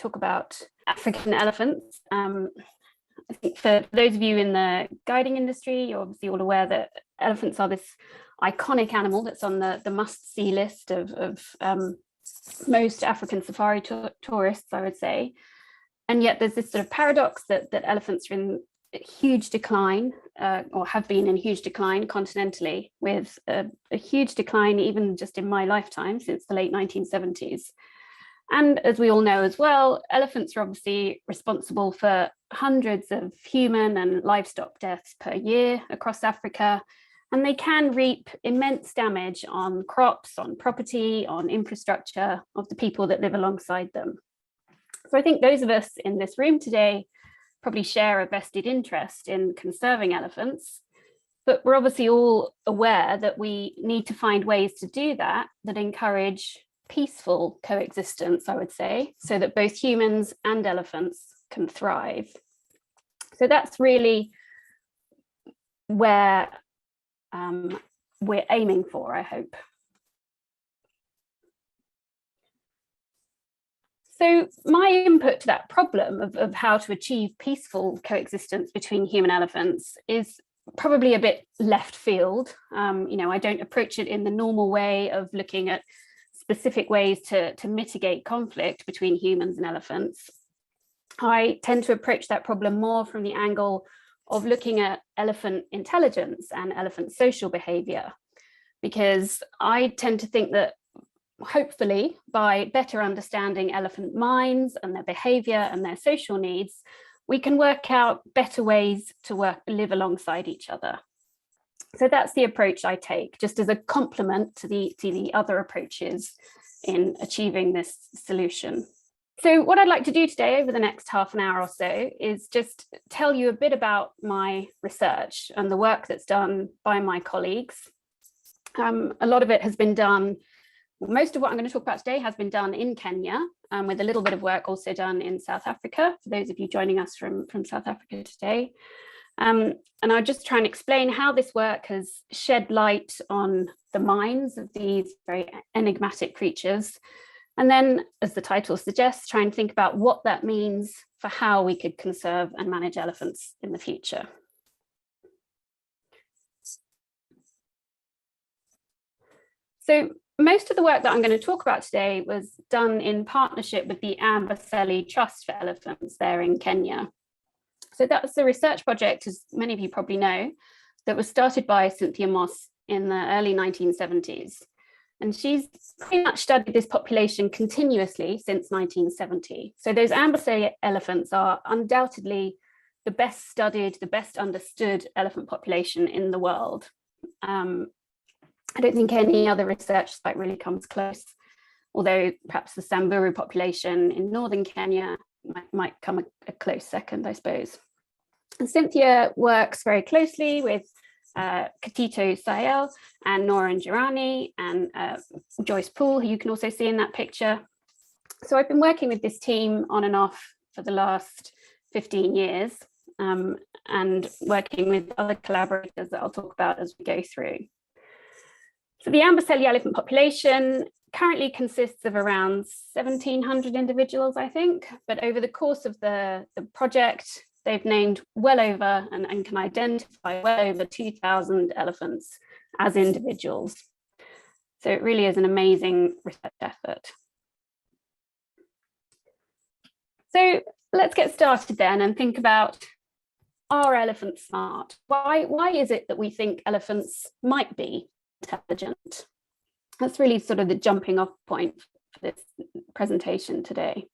talk about African elephants. I think for those of you in the guiding industry, you're obviously all aware that elephants are this iconic animal that's on the must-see list of most African safari tourists, I would say. And yet there's this sort of paradox that elephants are in huge decline, or have been in huge decline continentally, with a huge decline even just in my lifetime since the late 1970s. And as we all know as well, elephants are obviously responsible for hundreds of human and livestock deaths per year across Africa, and they can reap immense damage on crops, on property, on infrastructure of the people that live alongside them. So I think those of us in this room today probably share a vested interest in conserving elephants, but we're obviously all aware that we need to find ways to do that encourage peaceful coexistence, I would say, so that both humans and elephants can thrive. So that's really where we're aiming for, I hope. So my input to that problem of how to achieve peaceful coexistence between human elephants is probably a bit left field. I don't approach it in the normal way of looking at specific ways to mitigate conflict between humans and elephants. I tend to approach that problem more from the angle of looking at elephant intelligence and elephant social behavior, because I tend to think that hopefully by better understanding elephant minds and their behavior and their social needs, we can work out better ways to live alongside each other. So that's the approach I take, just as a complement to the other approaches in achieving this solution. So what I'd like to do today over the next half an hour or so is just tell you a bit about my research and the work that's done by my colleagues. A lot of it has been done, most of what I'm going to talk about today has been done in Kenya, with a little bit of work also done in South Africa, for those of you joining us from South Africa today. And I'll just try and explain how this work has shed light on the minds of these very enigmatic creatures. And then, as the title suggests, try and think about what that means for how we could conserve and manage elephants in the future. So most of the work that I'm going to talk about today was done in partnership with the Amboseli Trust for Elephants there in Kenya. So that's a research project, as many of you probably know, that was started by Cynthia Moss in the early 1970s. And she's pretty much studied this population continuously since 1970. So those Amboseli elephants are undoubtedly the best studied, the best understood elephant population in the world. I don't think any other research site really comes close, although perhaps the Samburu population in northern Kenya might come a close second, I suppose. And Cynthia works very closely with Katito Sael and Nora Njirani and Joyce Poole, who you can also see in that picture. So I've been working with this team on and off for the last 15 years, and working with other collaborators that I'll talk about as we go through. So the Amboseli elephant population currently consists of around 1,700 individuals, I think, but over the course of the project, they've named well over and can identify well over 2,000 elephants as individuals. So it really is an amazing research effort. So let's get started then and think about, are elephants smart? Why is it that we think elephants might be intelligent? That's really sort of the jumping off point for this presentation today.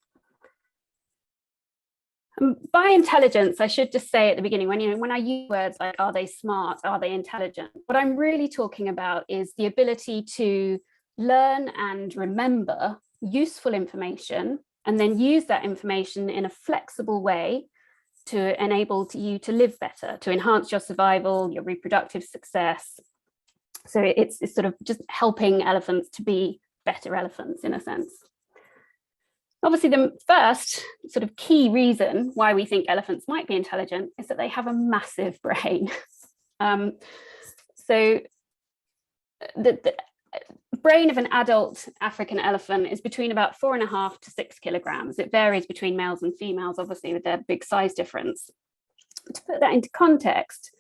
By intelligence, I should just say at the beginning, when I use words like, are they smart, are they intelligent, what I'm really talking about is the ability to learn and remember useful information, and then use that information in a flexible way to enable you to live better, to enhance your survival, your reproductive success. So it's sort of just helping elephants to be better elephants in a sense. Obviously, the first sort of key reason why we think elephants might be intelligent is that they have a massive brain. So brain of an adult African elephant is between about 4.5 to 6 kilograms. It varies between males and females, obviously, with their big size difference. To put that into context,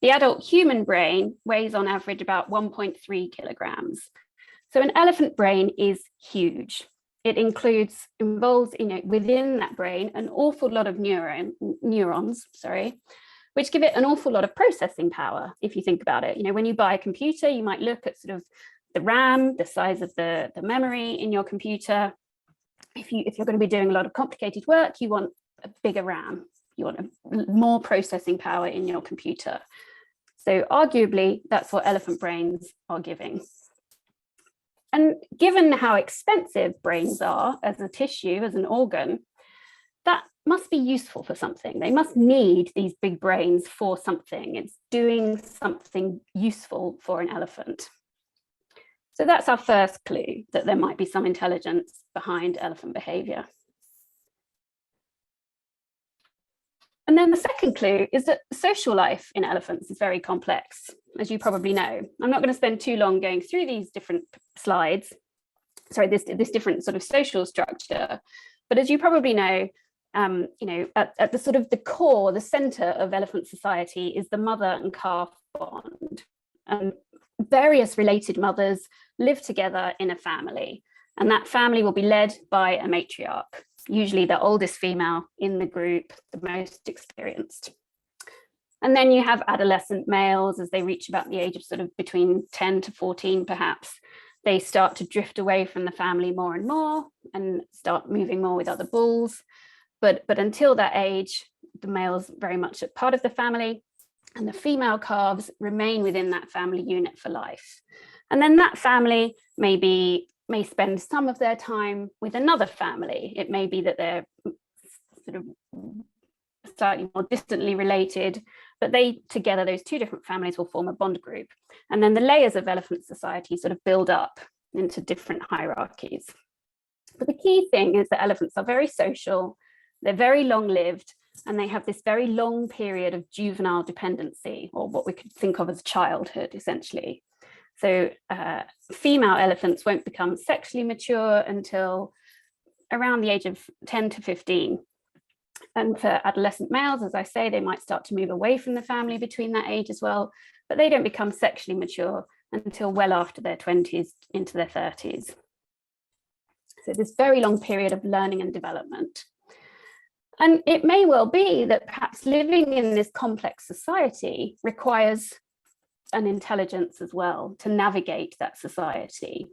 the adult human brain weighs on average about 1.3 kilograms. So an elephant brain is huge. It involves, within that brain, an awful lot of neurons, which give it an awful lot of processing power, if you think about it. When you buy a computer, you might look at sort of the RAM, the size of the memory in your computer. If you're going to be doing a lot of complicated work, you want a bigger RAM. You want more processing power in your computer. So arguably, that's what elephant brains are giving. And given how expensive brains are as a tissue, as an organ, that must be useful for something. They must need these big brains for something. It's doing something useful for an elephant. So that's our first clue, that there might be some intelligence behind elephant behavior. And then the second clue is that social life in elephants is very complex, as you probably know. I'm not going to spend too long going through these different slides, this different sort of social structure. But as you probably know, at the sort of the core, the center of elephant society is the mother and calf bond. And various related mothers live together in a family, and that family will be led by a matriarch, usually the oldest female in the group, the most experienced. And then you have adolescent males as they reach about the age of sort of between 10 to 14, perhaps. They start to drift away from the family more and more and start moving more with other bulls. But until that age, the male's very much a part of the family, and the female calves remain within that family unit for life. And then that family may spend some of their time with another family. It may be that they're sort of slightly more distantly related, but together, those two different families will form a bond group. And then the layers of elephant society sort of build up into different hierarchies. But the key thing is that elephants are very social, they're very long-lived, and they have this very long period of juvenile dependency, or what we could think of as childhood, essentially. So female elephants won't become sexually mature until around the age of 10 to 15. And for adolescent males, as I say, they might start to move away from the family between that age as well, but they don't become sexually mature until well after their 20s into their 30s. So this very long period of learning and development. And it may well be that perhaps living in this complex society requires an intelligence as well to navigate that society.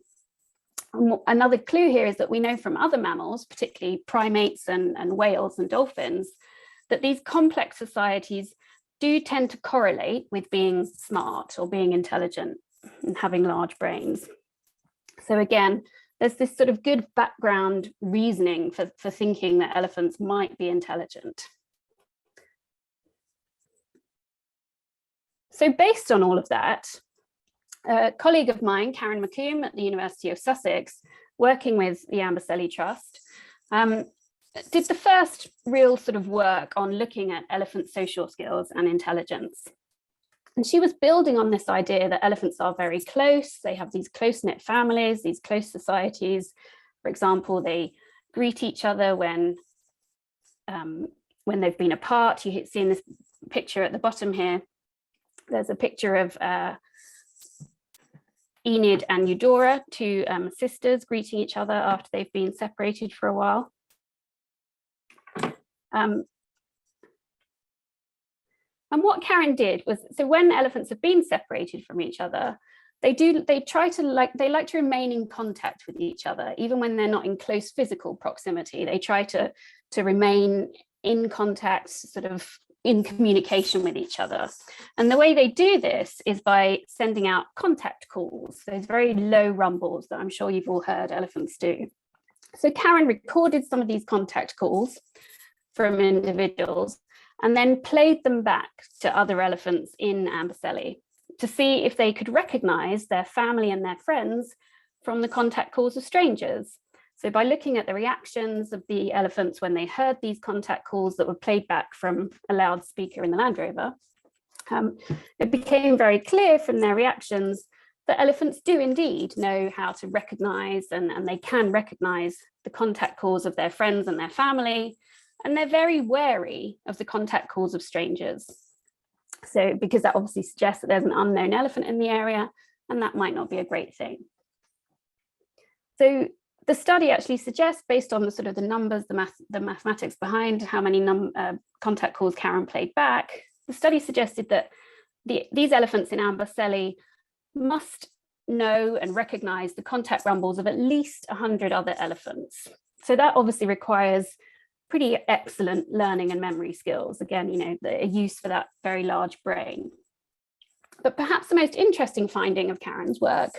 And another clue here is that we know from other mammals, particularly primates and whales and dolphins, that these complex societies do tend to correlate with being smart or being intelligent and having large brains. So again, there's this sort of good background reasoning for thinking that elephants might be intelligent. So based on all of that, a colleague of mine, Karen McComb at the University of Sussex, working with the Amboseli Trust, did the first real sort of work on looking at elephant social skills and intelligence. And she was building on this idea that elephants are very close. They have these close-knit families, these close societies. For example, they greet each other when they've been apart. You see in this picture at the bottom here, there's a picture of Enid and Eudora, two sisters greeting each other after they've been separated for a while. And what Karen did was, so when elephants have been separated from each other, they like to remain in contact with each other, even when they're not in close physical proximity. They try to remain in contact, sort of in communication with each other. And the way they do this is by sending out contact calls, those very low rumbles that I'm sure you've all heard elephants do. So Karen recorded some of these contact calls from individuals and then played them back to other elephants in Amboseli to see if they could recognize their family and their friends from the contact calls of strangers. So by looking at the reactions of the elephants when they heard these contact calls that were played back from a loudspeaker in the Land Rover, it became very clear from their reactions that elephants do indeed know how to recognize, and they can recognize the contact calls of their friends and their family, and they're very wary of the contact calls of strangers. So because that obviously suggests that there's an unknown elephant in the area, and that might not be a great thing. So the study actually suggests, based on the sort of the numbers, the mathematics behind how many contact calls Karen played back, the study suggested that these elephants in Amboseli must know and recognize the contact rumbles of at least 100 other elephants. So that obviously requires pretty excellent learning and memory skills. Again, you know, a use for that very large brain. But perhaps the most interesting finding of Karen's work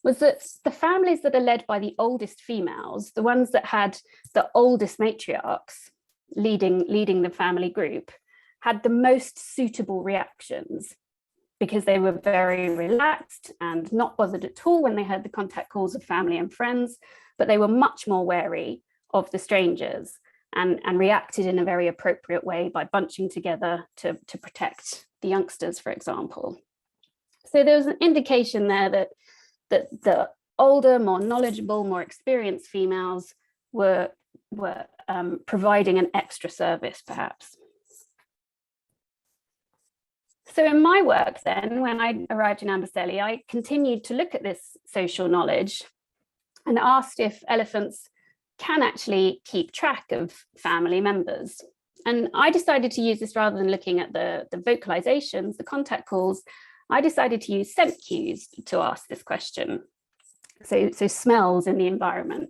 was that the families that are led by the oldest females, the ones that had the oldest matriarchs leading the family group, had the most suitable reactions, because they were very relaxed and not bothered at all when they heard the contact calls of family and friends, but they were much more wary of the strangers and reacted in a very appropriate way by bunching together to protect the youngsters, for example. So there was an indication there that the older, more knowledgeable, more experienced females were providing an extra service, perhaps. So in my work then, when I arrived in Amboseli, I continued to look at this social knowledge and asked if elephants can actually keep track of family members. And I decided to use this rather than looking at the vocalizations, the contact calls. I decided to use scent cues to ask this question. So smells in the environment,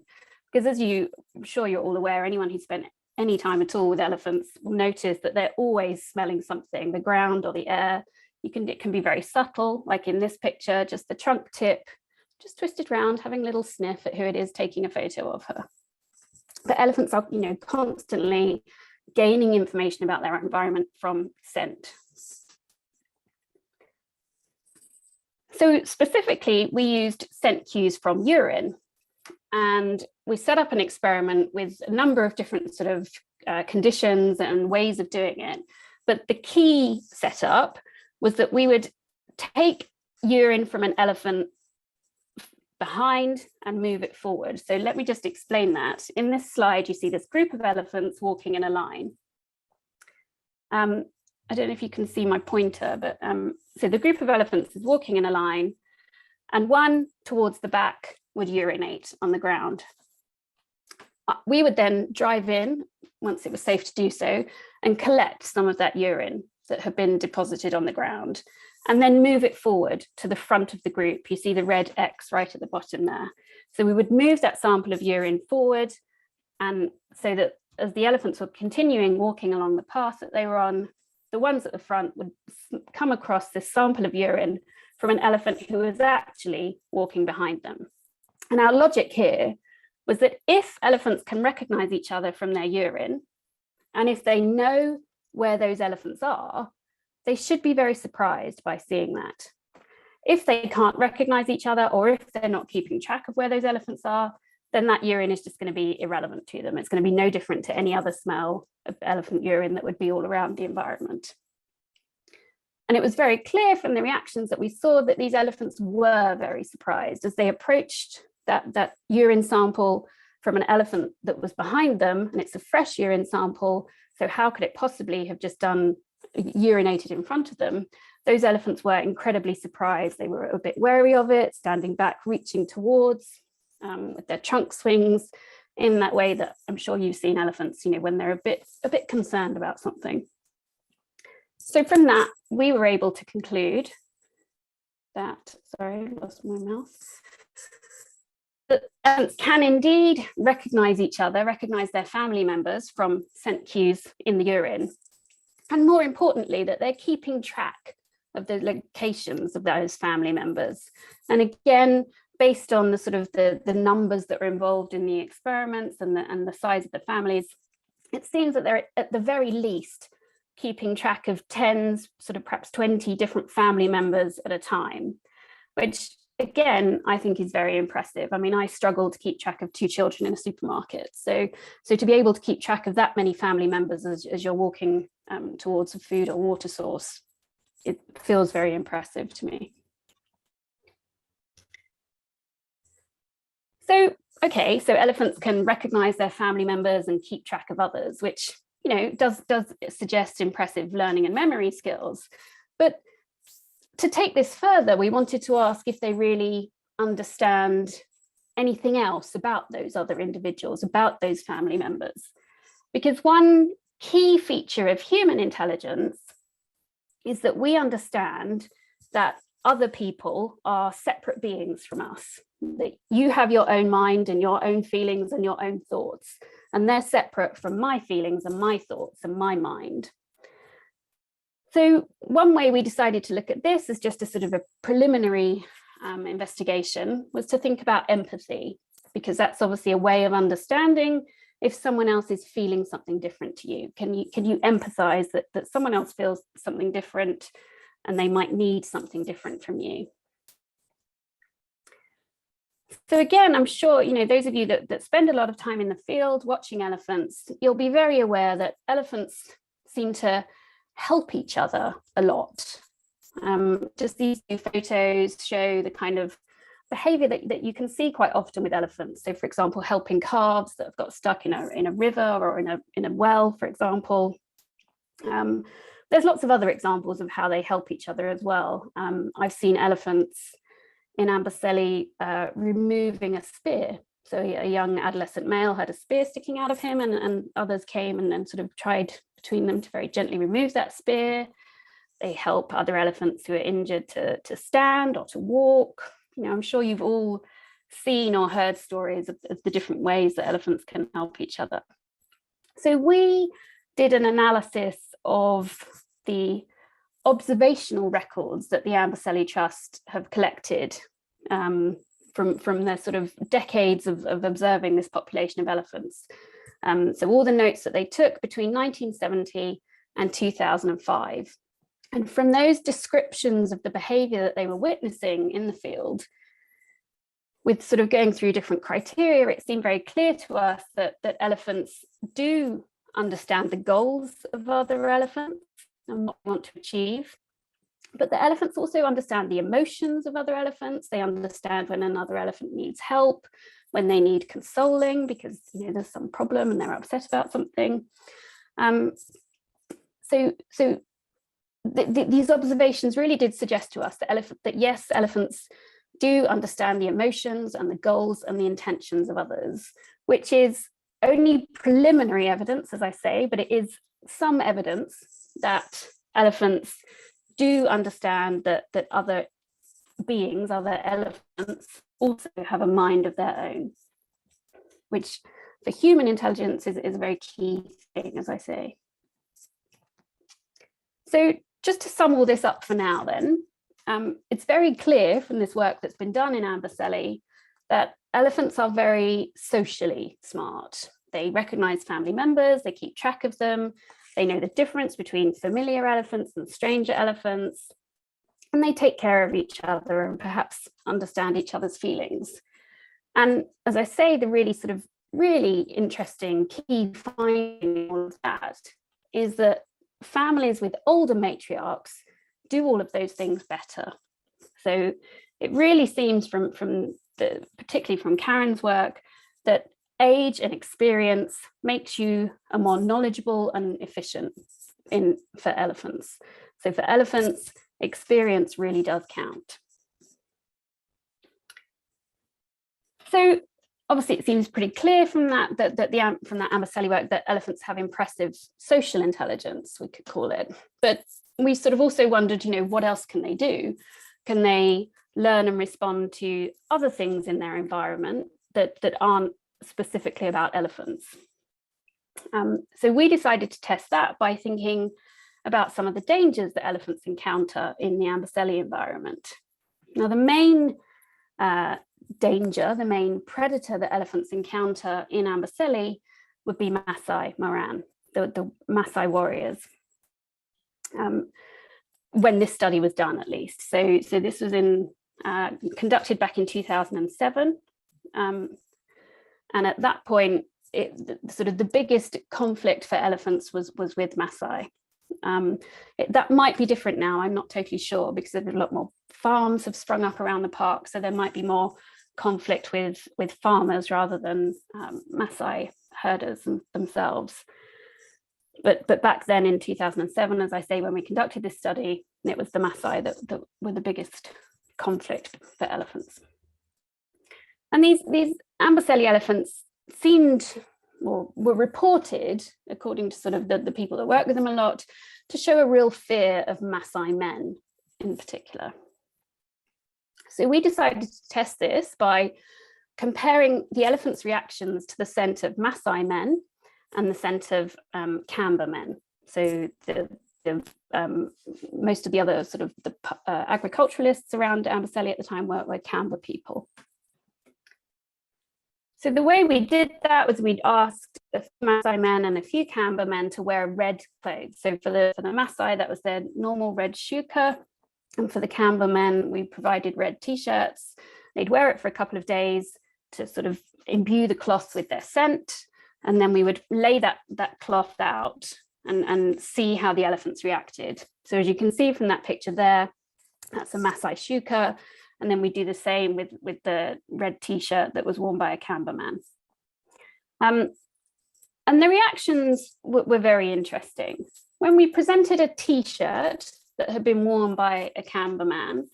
because as I'm sure you're all aware, anyone who's spent any time at all with elephants will notice that they're always smelling something, the ground or the air. It can be very subtle, like in this picture, just the trunk tip, just twisted round, having a little sniff at who it is taking a photo of her. But elephants are, you know, constantly gaining information about their environment from scent. So specifically, we used scent cues from urine, and we set up an experiment with a number of different sort of conditions and ways of doing it. But the key setup was that we would take urine from an elephant behind and move it forward. So let me just explain that. In this slide, you see this group of elephants walking in a line. I don't know if you can see my pointer, but so the group of elephants is walking in a line, and one towards the back would urinate on the ground. We would then drive in, once it was safe to do so, and collect some of that urine that had been deposited on the ground, and then move it forward to the front of the group. You see the red X right at the bottom there. So we would move that sample of urine forward, and so that as the elephants were continuing walking along the path that they were on, the ones at the front would come across this sample of urine from an elephant who was actually walking behind them. And our logic here was that if elephants can recognize each other from their urine, and if they know where those elephants are, they should be very surprised by seeing that. If they can't recognize each other, or if they're not keeping track of where those elephants are, then that urine is just going to be irrelevant to them. It's going to be no different to any other smell of elephant urine that would be all around the environment. And it was very clear from the reactions that we saw that these elephants were very surprised as they approached that urine sample from an elephant that was behind them, and it's a fresh urine sample. So how could it possibly have just urinated in front of them? Those elephants were incredibly surprised. They were a bit wary of it, standing back, reaching towards with their trunk swings in that way that I'm sure you've seen elephants, you know, when they're a bit concerned about something. So from that, we were able to conclude that, sorry, lost my mouse, that elephants can indeed recognize each other, recognize their family members from scent cues in the urine. And more importantly, that they're keeping track of the locations of those family members. And again, based on the sort of the numbers that were involved in the experiments and the size of the families, it seems that they're at the very least keeping track of tens, sort of perhaps 20 different family members at a time, which again, I think is very impressive. I mean, I struggle to keep track of 2 children in a supermarket. So to be able to keep track of that many family members as you're walking towards a food or water source, it feels very impressive to me. So, okay, so elephants can recognize their family members and keep track of others, which, you know, does suggest impressive learning and memory skills. But to take this further, we wanted to ask if they really understand anything else about those other individuals, about those family members. Because one key feature of human intelligence is that we understand that other people are separate beings from us. That you have your own mind and your own feelings and your own thoughts, and they're separate from my feelings and my thoughts and my mind. So one way we decided to look at this as just a sort of a preliminary investigation was to think about empathy, because that's obviously a way of understanding if someone else is feeling something different to you. Can you empathize that someone else feels something different and they might need something different from you? So again, I'm sure, you know, those of you that spend a lot of time in the field watching elephants, you'll be very aware that elephants seem to help each other a lot. Just these two photos show the kind of behavior that you can see quite often with elephants. So for example, helping calves that have got stuck in a river or in a well, for example. There's lots of other examples of how they help each other as well. I've seen elephants in Amboseli removing a spear. So a young adolescent male had a spear sticking out of him, and others came and sort of tried between them to very gently remove that spear. They help other elephants who are injured to stand or to walk. You know, I'm sure you've all seen or heard stories of the different ways that elephants can help each other. So we did an analysis of the observational records that the Amboseli Trust have collected from their sort of decades of observing this population of elephants. So all the notes that they took between 1970 and 2005. And from those descriptions of the behavior that they were witnessing in the field, with sort of going through different criteria, it seemed very clear to us that elephants do understand the goals of other elephants and what they want to achieve. But the elephants also understand the emotions of other elephants. They understand when another elephant needs help, when they need consoling because, you know, there's some problem and they're upset about something. These observations really did suggest to us that yes, elephants do understand the emotions and the goals and the intentions of others, which is only preliminary evidence, as I say, but it is some evidence that elephants do understand that other beings, other elephants, also have a mind of their own, which for human intelligence is a very key thing, as I say. So just to sum all this up for now then, it's very clear from this work that's been done in Amboseli that elephants are very socially smart. They recognize family members, they keep track of them, they know the difference between familiar elephants and stranger elephants, and they take care of each other and perhaps understand each other's feelings. And as I say, the really interesting key finding in all of that is that families with older matriarchs do all of those things better. So it really seems particularly from Karen's work, that age and experience makes you a more knowledgeable and efficient for elephants. So for elephants, experience really does count. So obviously it seems pretty clear from that Amboseli work that elephants have impressive social intelligence, we could call it. But we sort of also wondered, you know, what else can they do? Can they learn and respond to other things in their environment that aren't specifically about elephants? So we decided to test that by thinking about some of the dangers that elephants encounter in the Amboseli environment. Now, the main danger, the main predator that elephants encounter in Amboseli would be Masai Maran, the Masai warriors. When this study was done, at least. So this was conducted back in 2007. And at that point, the biggest conflict for elephants was with Masai. That might be different now, I'm not totally sure, because there's a lot more farms have sprung up around the park, so there might be more conflict with farmers rather than Maasai herders themselves. But back then in 2007, as I say, when we conducted this study, it was the Maasai that were the biggest conflict for elephants. And these Amboseli elephants seemed, or were reported, according to sort of the people that work with them a lot, to show a real fear of Maasai men in particular. So we decided to test this by comparing the elephants' reactions to the scent of Maasai men and the scent of Kamba men. So most of the other sort of the agriculturalists around Amboseli at the time were Kamba people. So the way we did that was we'd asked a few Maasai men and a few Kamba men to wear red clothes. So for the Maasai, that was their normal red shuka. And for the Kamba men, we provided red t-shirts. They'd wear it for a couple of days to sort of imbue the cloth with their scent. And then we would lay that cloth out and see how the elephants reacted. So as you can see from that picture there, that's a Maasai shuka. And then we do the same with the red t-shirt that was worn by a Kamba man. And the reactions were very interesting. When we presented a t-shirt that had been worn by a Kamba man,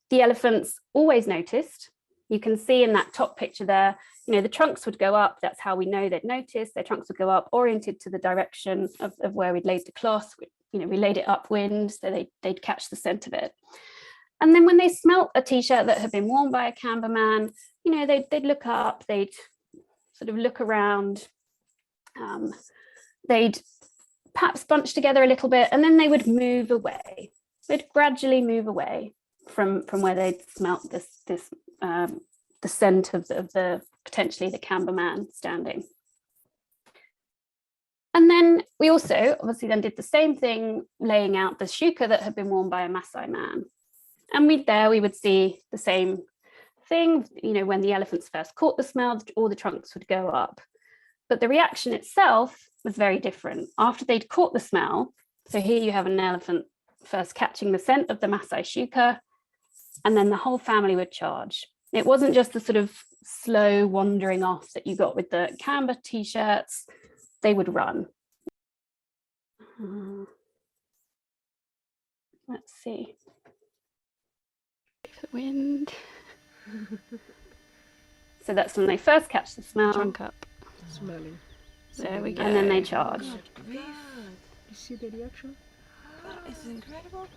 the elephants always noticed. You can see in that top picture there, the trunks would go up. That's how we know they'd noticed. Their trunks would go up, oriented to the direction of where we'd laid the cloth. We laid it upwind, so they'd catch the scent of it. And then when they smelt a t-shirt that had been worn by a Kamba man, they'd look up, they'd sort of look around, they'd perhaps bunch together a little bit, and then they would move away. They'd gradually move away from where they'd smelt the scent of the potentially the Kamba man standing. And then we also obviously then did the same thing, laying out the shuka that had been worn by a Maasai man. And we would see the same thing, when the elephants first caught the smell, all the trunks would go up. But the reaction itself was very different. After they'd caught the smell, so here you have an elephant first catching the scent of the Maasai shuka, and then the whole family would charge. It wasn't just the sort of slow wandering off that you got with the Kamba t-shirts, they would run. Let's see. The wind. So that's when they first catch the smell. Trunk up. Smelling. There we go. And then they charge. You see the reaction? That is incredible.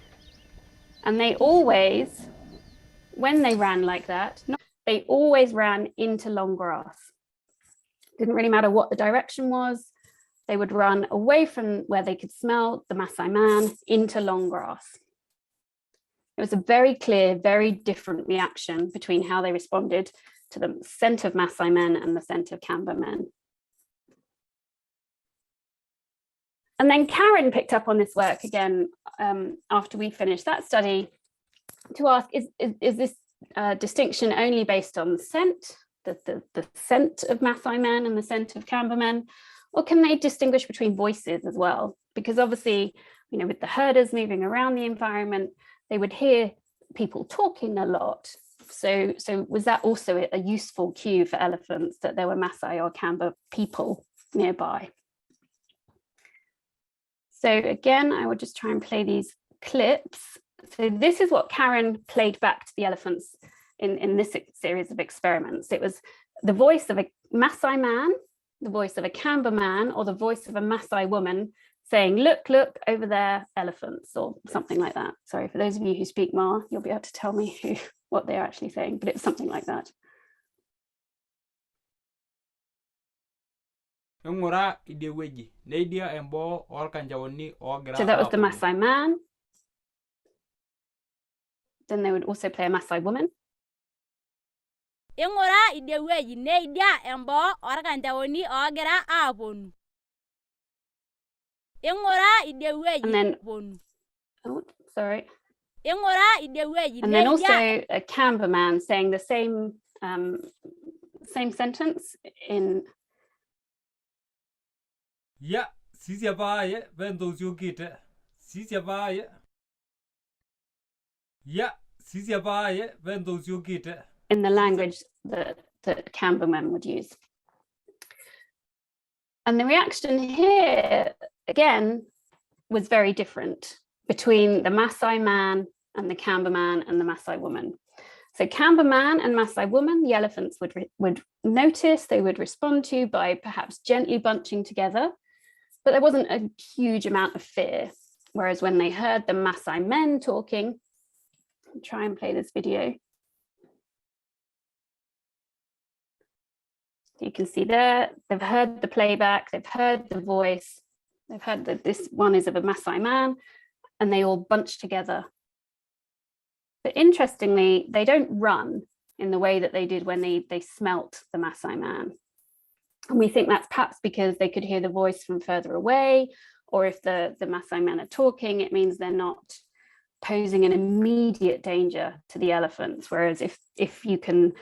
And they always, when they ran like that, they always ran into long grass. Didn't really matter what the direction was. They would run away from where they could smell the Maasai man into long grass. It was a very clear, very different reaction between how they responded to the scent of Maasai men and the scent of Kamba men. And then Karen picked up on this work again after we finished that study to ask, is this distinction only based on scent, the scent of Maasai men and the scent of Kamba men, or can they distinguish between voices as well? Because obviously, with the herders moving around the environment, they would hear people talking a lot. So was that also a useful cue for elephants that there were Maasai or Kamba people nearby? So again, I would just try and play these clips. So this is what Karen played back to the elephants in this series of experiments. It was the voice of a Maasai man, the voice of a Kamba man, or the voice of a Maasai woman saying, look over there, elephants, or something like that. Sorry, for those of you who speak Ma, you'll be able to tell me what they're actually saying, but it's something like that. So that was the Maasai man. Then they would also play a Maasai woman. And then, oh, sorry. And then also a Kamba man saying the same sentence in. Yeah, Sisia Baye, when those you get Sisia Baye. Yeah, Sisia Baye, when those you get in the language that Cambermen would use. And the reaction here, again, was very different between the Maasai man and the Camberman and the Maasai woman. So Camberman and Maasai woman, the elephants would notice, they would respond to by perhaps gently bunching together, but there wasn't a huge amount of fear. Whereas when they heard the Maasai men talking, I'll try and play this video. You can see there, they've heard the playback, they've heard the voice, they've heard that this one is of a Maasai man, and they all bunch together. But interestingly, they don't run in the way that they did when they smelt the Maasai man. And we think that's perhaps because they could hear the voice from further away, or if the Maasai men are talking, it means they're not posing an immediate danger to the elephants. Whereas if you can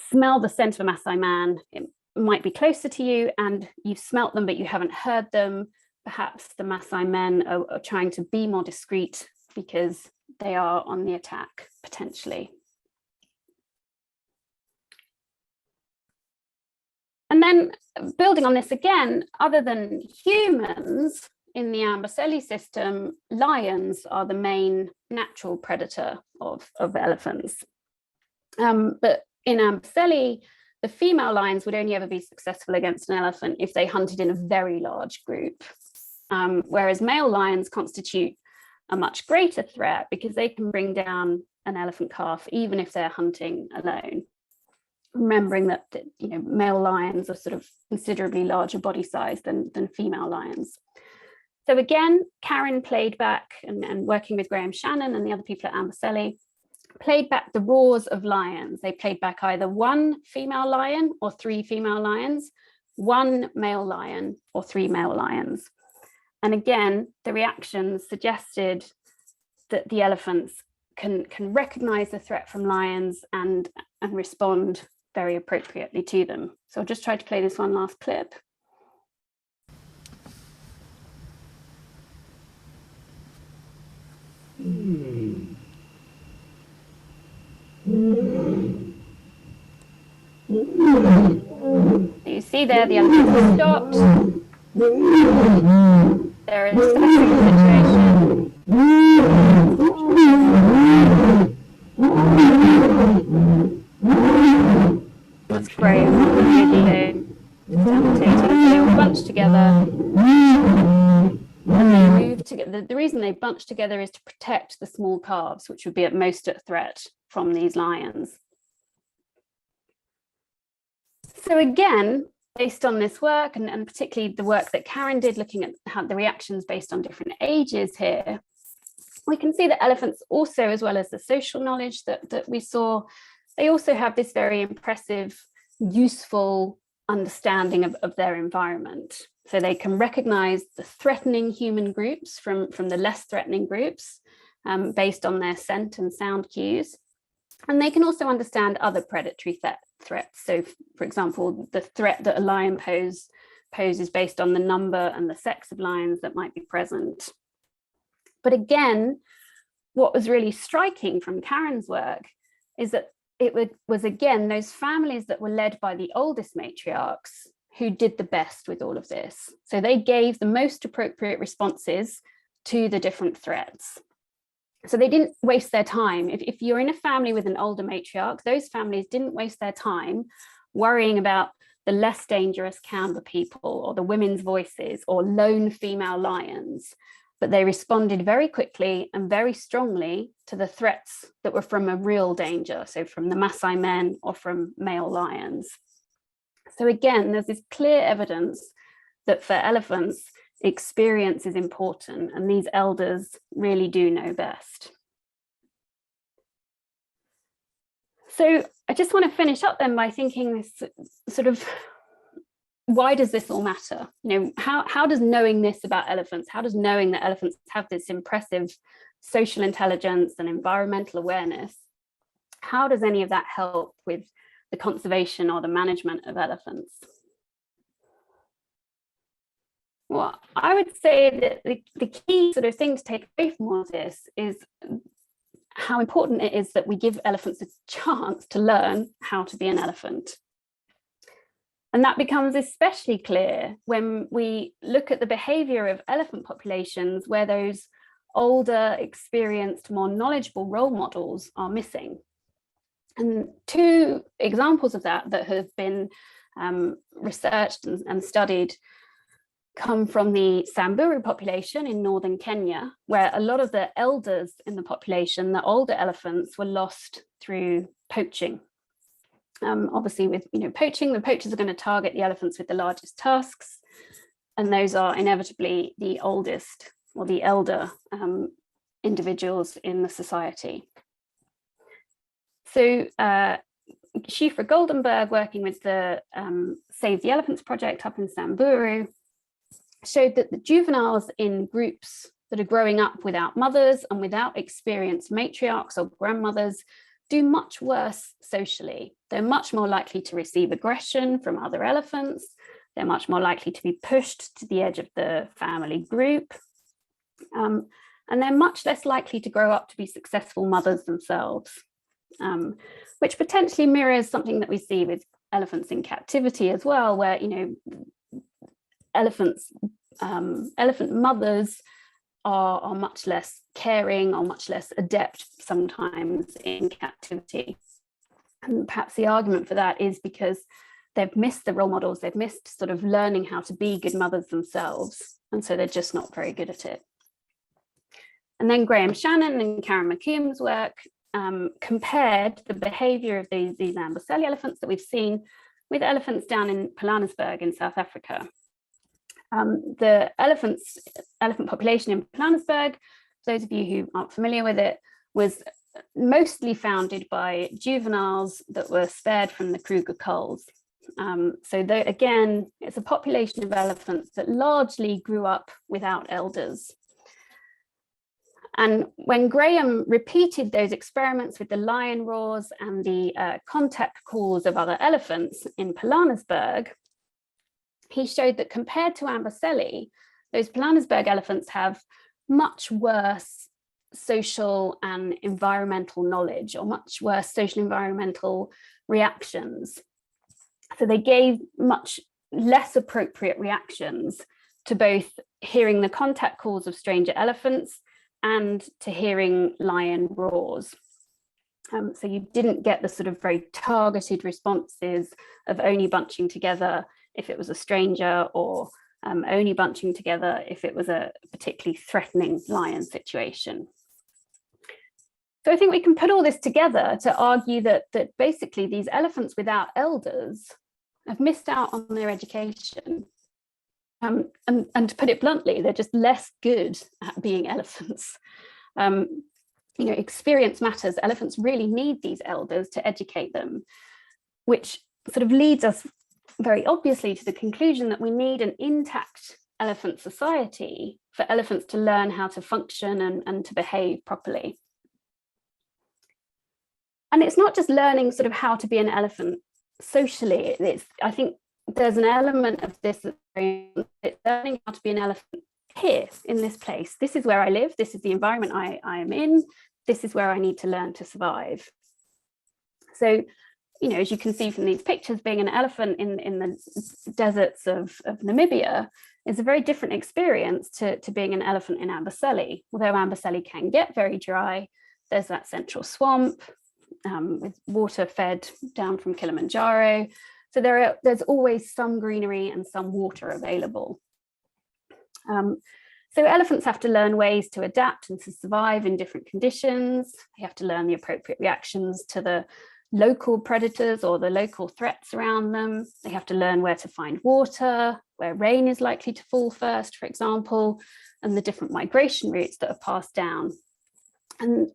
smell the scent of a Maasai man, it might be closer to you and you've smelt them, but you haven't heard them. Perhaps the Maasai men are trying to be more discreet because they are on the attack, potentially. And then building on this again, other than humans, in the Amboseli system, lions are the main natural predator of elephants. But in Amboseli, the female lions would only ever be successful against an elephant if they hunted in a very large group. Whereas male lions constitute a much greater threat because they can bring down an elephant calf even if they're hunting alone. Remembering that male lions are sort of considerably larger body size than female lions. So again, Karen played back and working with Graham Shannon and the other people at Amboseli, played back the roars of lions. They played back either one female lion or three female lions, one male lion or three male lions. And again, the reactions suggested that the elephants can recognize the threat from lions and respond very appropriately to them. So I'll just try to play this one last clip. You see there, the elephants have stopped. They're assessing the situation. That's great on the video, demonstrating they all bunch together. And they move together. The reason they bunch together is to protect the small calves, which would be at most at threat from these lions. So again, based on this work, and particularly the work that Karen did, looking at how the reactions based on different ages here, we can see that elephants also, as well as the social knowledge that we saw, they also have this very impressive, useful understanding of their environment. So they can recognize the threatening human groups from the less threatening groups based on their scent and sound cues. And they can also understand other predatory threats. So for example, the threat that a lion poses based on the number and the sex of lions that might be present. But again, what was really striking from Karen's work is that it was again those families that were led by the oldest matriarchs who did the best with all of this. So they gave the most appropriate responses to the different threats. So they didn't waste their time. If you're in a family with an older matriarch, those families didn't waste their time worrying about the less dangerous Camber people or the women's voices or lone female lions, but they responded very quickly and very strongly to the threats that were from a real danger, so from the Maasai men or from male lions. So again, there's this clear evidence that for elephants, experience is important, and these elders really do know best. So I just want to finish up then by thinking this sort of, why does this all matter? How does knowing this about elephants, how does knowing that elephants have this impressive social intelligence and environmental awareness, how does any of that help with the conservation or the management of elephants? Well, I would say that the key sort of thing to take away from all this is how important it is that we give elephants a chance to learn how to be an elephant. And that becomes especially clear when we look at the behavior of elephant populations where those older, experienced, more knowledgeable role models are missing. And two examples of that have been researched and studied come from the Samburu population in northern Kenya, where a lot of the elders in the population, the older elephants, were lost through poaching. Obviously, with poaching, the poachers are going to target the elephants with the largest tusks, and those are inevitably the oldest or the elder individuals in the society. So Shifra Goldenberg, working with the Save the Elephants project up in Samburu, showed that the juveniles in groups that are growing up without mothers and without experienced matriarchs or grandmothers do much worse socially. They're much more likely to receive aggression from other elephants. They're much more likely to be pushed to the edge of the family group. And they're much less likely to grow up to be successful mothers themselves, which potentially mirrors something that we see with elephants in captivity as well, where, elephant mothers are much less caring or much less adept sometimes in captivity. And perhaps the argument for that is because they've missed the role models, they've missed sort of learning how to be good mothers themselves, and so they're just not very good at it. And then Graham Shannon and Karen McKeon's work compared the behavior of these Amboseli elephants that we've seen with elephants down in Pilanesberg in South Africa. The elephant population in Pilanesberg, for those of you who aren't familiar with it, was mostly founded by juveniles that were spared from the Kruger culls. Again, it's a population of elephants that largely grew up without elders. And when Graham repeated those experiments with the lion roars and the contact calls of other elephants in Pilanesberg, he showed that compared to Amboseli, those Pilanesberg elephants have much worse social and environmental knowledge, or much worse social environmental reactions. So they gave much less appropriate reactions to both hearing the contact calls of stranger elephants and to hearing lion roars. So you didn't get the sort of very targeted responses of only bunching together if it was a stranger, or only bunching together if it was a particularly threatening lion situation. So I think we can put all this together to argue that basically these elephants without elders have missed out on their education. And to put it bluntly, they're just less good at being elephants. Experience matters. Elephants really need these elders to educate them, which sort of leads us very obviously to the conclusion that we need an intact elephant society for elephants to learn how to function and to behave properly. And it's not just learning sort of how to be an elephant socially. I think there's an element of this that's learning how to be an elephant here in this place. This is where I live. This is the environment I am in. This is where I need to learn to survive. So, as you can see from these pictures, being an elephant in the deserts of Namibia is a very different experience to being an elephant in Amboseli. Although Amboseli can get very dry, there's that central swamp with water fed down from Kilimanjaro. So there's always some greenery and some water available. So elephants have to learn ways to adapt and to survive in different conditions. They have to learn the appropriate reactions to the local predators or the local threats around them. They have to learn where to find water, where rain is likely to fall first, for example, and the different migration routes that are passed down. And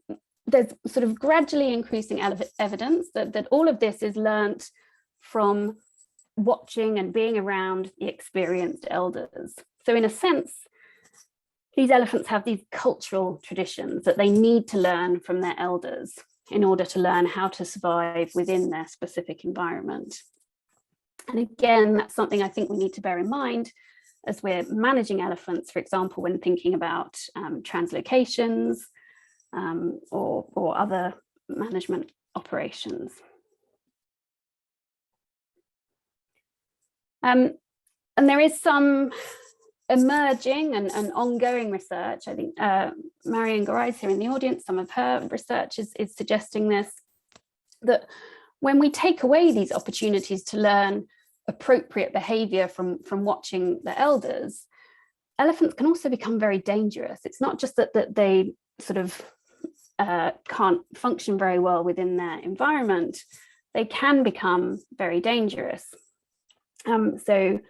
there's sort of gradually increasing evidence that all of this is learnt from watching and being around the experienced elders. So in a sense, these elephants have these cultural traditions that they need to learn from their elders in order to learn how to survive within their specific environment. And again, that's something I think we need to bear in mind as we're managing elephants, for example, when thinking about translocations, or other management operations. And there is some emerging and ongoing research. I think Marianne Garay is here in the audience. Some of her research is suggesting this, that when we take away these opportunities to learn appropriate behavior from watching the elders, elephants can also become very dangerous. It's not just that they sort of can't function very well within their environment, they can become very dangerous. So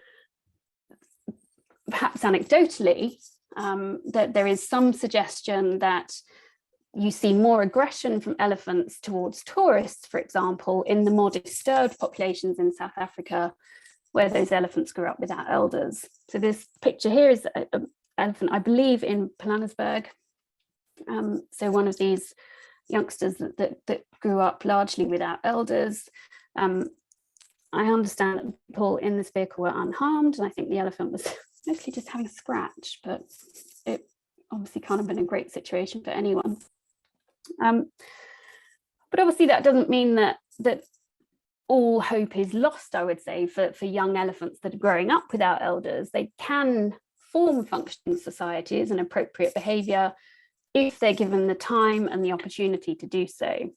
perhaps anecdotally, that there is some suggestion that you see more aggression from elephants towards tourists, for example, in the more disturbed populations in South Africa, where those elephants grew up without elders. So this picture here is an elephant, I believe, in Pilanesberg. So one of these youngsters that grew up largely without elders. I understand that people in this vehicle were unharmed, and I think the elephant was mostly just having a scratch, but it obviously can't have been a great situation for anyone. But obviously that doesn't mean that all hope is lost, I would say, for young elephants that are growing up without elders. They can form functioning societies and appropriate behaviour if they're given the time and the opportunity to do so.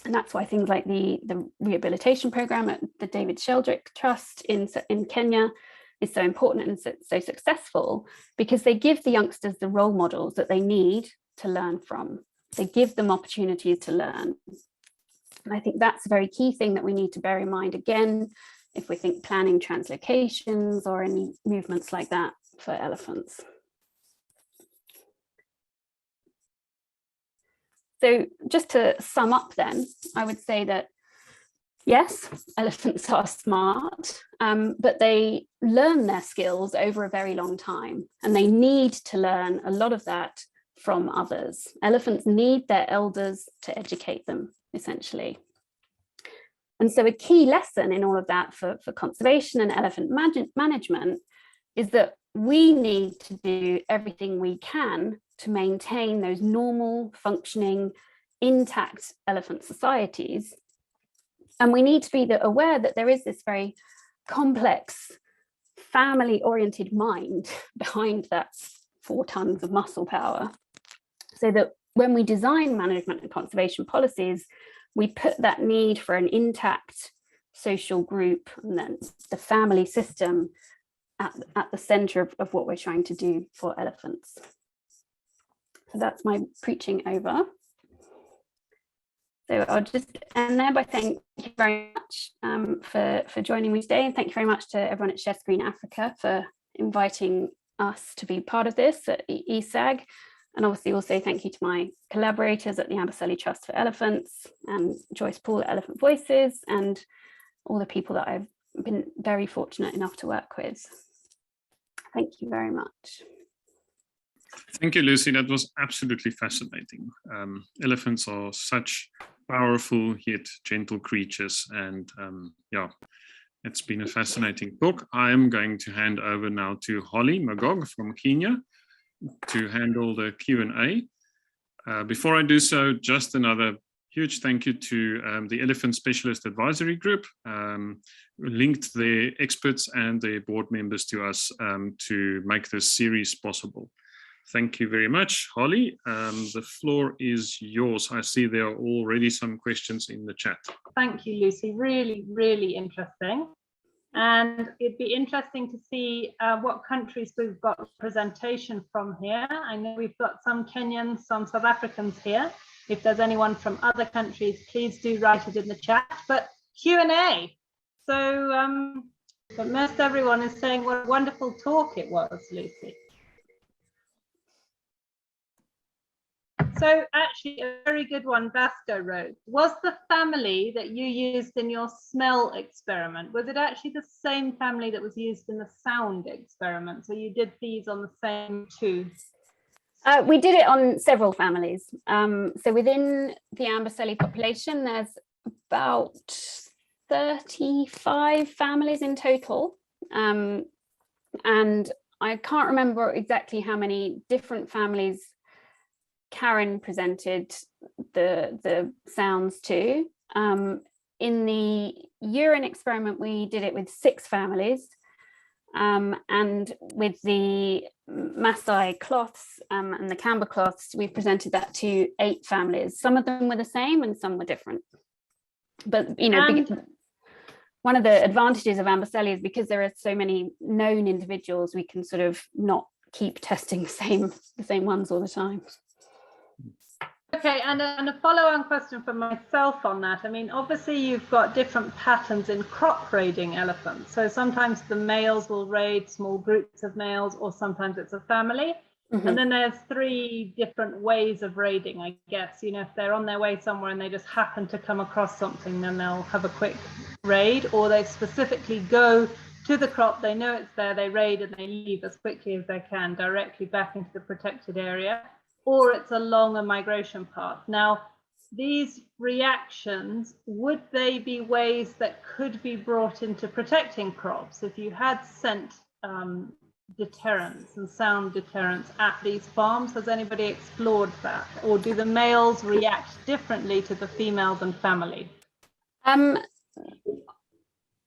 And that's why things like the rehabilitation programme at the David Sheldrick Trust in Kenya is so important and so successful, because they give the youngsters the role models that they need to learn from. They give them opportunities to learn. And I think that's a very key thing that we need to bear in mind, again, if we think planning translocations or any movements like that for elephants. So just to sum up then, I would say that yes, elephants are smart, but they learn their skills over a very long time, and they need to learn a lot of that from others. Elephants need their elders to educate them, essentially. And so a key lesson in all of that for conservation and elephant management is that we need to do everything we can to maintain those normal, functioning, intact elephant societies. And we need to be aware that there is this very complex, family-oriented mind behind that 4 tons of muscle power. So that when we design management and conservation policies, we put that need for an intact social group and then the family system at the center of what we're trying to do for elephants. So that's my preaching over. So I'll just end there by saying thank you very much for joining me today, and thank you very much to everyone at Share Screen Africa for inviting us to be part of this at ESAG. And obviously also thank you to my collaborators at the Amboseli Trust for Elephants and Joyce Paul at Elephant Voices, and all the people that I've been very fortunate enough to work with. Thank you very much. Thank you, Lucy. That was absolutely fascinating. Elephants are such powerful yet gentle creatures, and yeah, it's been a fascinating talk. I'm going to hand over now to Holly Magog from Kenya to handle the Q&A. Before I do so, just another huge thank you to the Elephant Specialist Advisory Group, who linked their experts and their board members to us to make this series possible. Thank you very much, Holly. The floor is yours. I see there are already some questions in the chat. Thank you, Lucy. Really, really interesting. And it'd be interesting to see what countries we've got representation from here. I know we've got some Kenyans, some South Africans here. If there's anyone from other countries, please do write it in the chat. But Q&A. So but most everyone is saying what a wonderful talk it was, Lucy. So actually a very good one Vasco wrote. Was the family that you used in your smell experiment, was it actually the same family that was used in the sound experiment? So you did these on the same 2? We did it on several families. So within the Amboseli population, there's about 35 families in total. And I can't remember exactly how many different families Karen presented the sounds to. In the urine experiment, we did it with 6 families. And with the Maasai cloths and the Kamba cloths, we presented that to 8 families. Some of them were the same and some were different. But, you know, one of the advantages of Amboseli is because there are so many known individuals, we can sort of not keep testing the same ones all the time. Okay, and a follow-on question from myself on that. I mean, obviously you've got different patterns in crop raiding elephants. So sometimes the males will raid small groups of males, or sometimes it's a family. Mm-hmm. And then there's 3 different ways of raiding, I guess. You know, if they're on their way somewhere and they just happen to come across something, then they'll have a quick raid, or they specifically go to the crop, they know it's there, they raid and they leave as quickly as they can directly back into the protected area. Or it's a longer migration path. Now, these reactions, would they be ways that could be brought into protecting crops if you had scent deterrence and sound deterrence at these farms? Has anybody explored that? Or do the males react differently to the females and family? I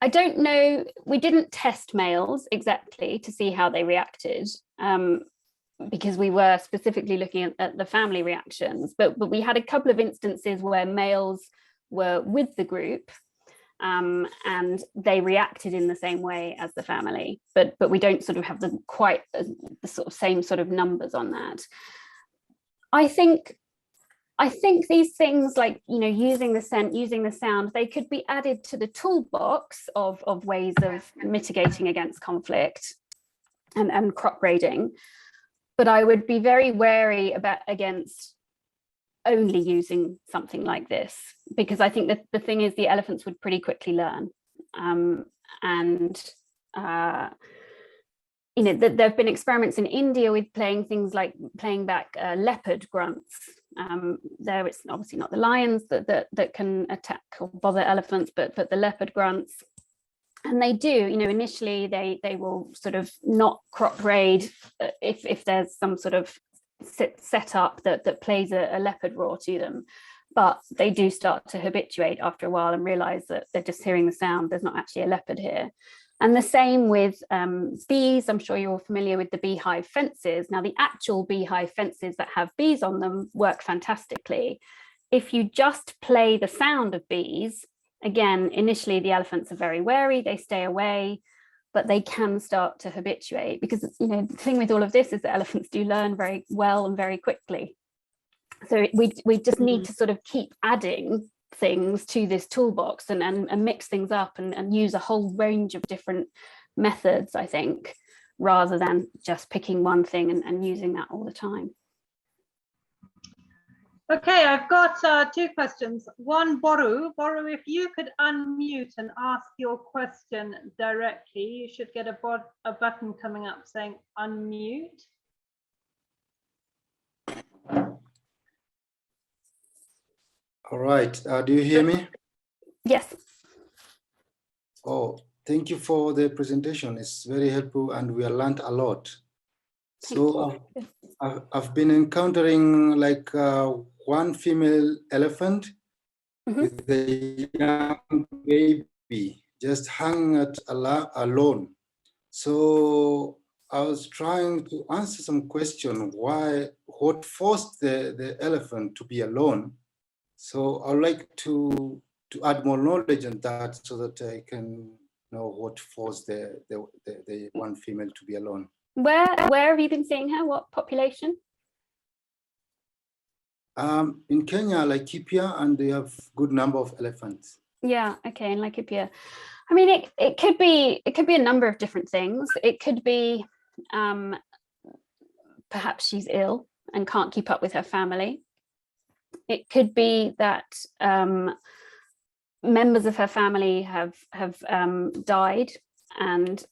don't know. We didn't test males exactly to see how they reacted. Because we were specifically looking at the family reactions, but we had a couple of instances where males were with the group and they reacted in the same way as the family, but we don't sort of have the sort of same sort of numbers on that. I think these things, like, you know, using the scent, using the sound, they could be added to the toolbox of ways of mitigating against conflict and crop raiding. But I would be very wary against only using something like this, because I think that the thing is the elephants would pretty quickly learn. You know, there have been experiments in India with playing back leopard grunts. There, it's obviously not the lions that can attack or bother elephants, but the leopard grunts. And they do, you know, initially they will sort of not crop raid if there's some sort of setup that plays a leopard roar to them. But they do start to habituate after a while and realize that they're just hearing the sound. There's not actually a leopard here. And the same with bees. I'm sure you're all familiar with the beehive fences. Now, the actual beehive fences that have bees on them work fantastically. If you just play the sound of bees, again, initially the elephants are very wary, they stay away, but they can start to habituate, because, you know, the thing with all of this is that elephants do learn very well and very quickly. So we just need to sort of keep adding things to this toolbox and mix things up and use a whole range of different methods, I think, rather than just picking one thing and using that all the time. Okay, I've got 2 questions. One, Boru, if you could unmute and ask your question directly, you should get a button coming up saying unmute. All right, do you hear me? Yes. Oh, thank you for the presentation. It's very helpful and we have learned a lot. So I've been encountering like one female elephant with a young baby just hung at alone. So I was trying to answer some question, what forced the elephant to be alone? So I'd like to add more knowledge on that so that I can know what forced the one female to be alone. Where have you been seeing her? What population? In Kenya, Laikipia, and they have good number of elephants. Yeah, okay, in Laikipia. I mean, it could be a number of different things. It could be perhaps she's ill and can't keep up with her family. It could be that members of her family have died, and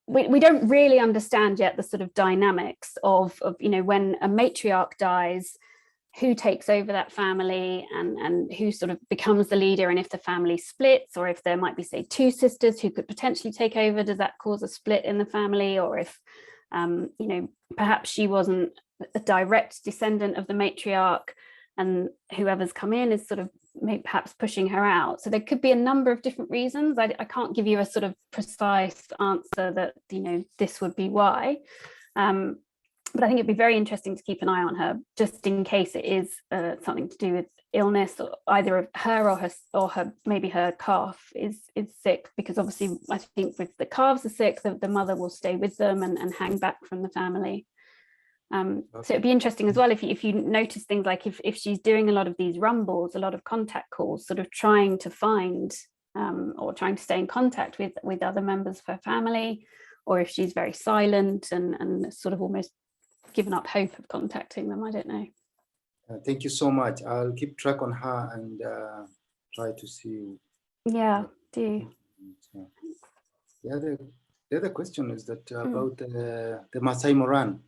we don't really understand yet the sort of dynamics of you know, when a matriarch dies, who takes over that family and who sort of becomes the leader, and if the family splits, or if there might be, say, 2 sisters who could potentially take over, does that cause a split in the family? Or if you know, perhaps she wasn't a direct descendant of the matriarch, and whoever's come in is sort of maybe perhaps pushing her out. So there could be a number of different reasons. I can't give you a sort of precise answer that, you know, this would be why. But I think it'd be very interesting to keep an eye on her, just in case it is something to do with illness, or either of her or her maybe her calf is sick, because obviously I think if the calves are sick, the mother will stay with them and hang back from the family. So it'd be interesting as well if you notice things like if she's doing a lot of these rumbles, a lot of contact calls, sort of trying to find or trying to stay in contact with other members of her family, or if she's very silent and sort of almost given up hope of contacting them. I don't know. Thank you so much. I'll keep track on her and try to see. Yeah, do. The other question is that about the Masai Moran.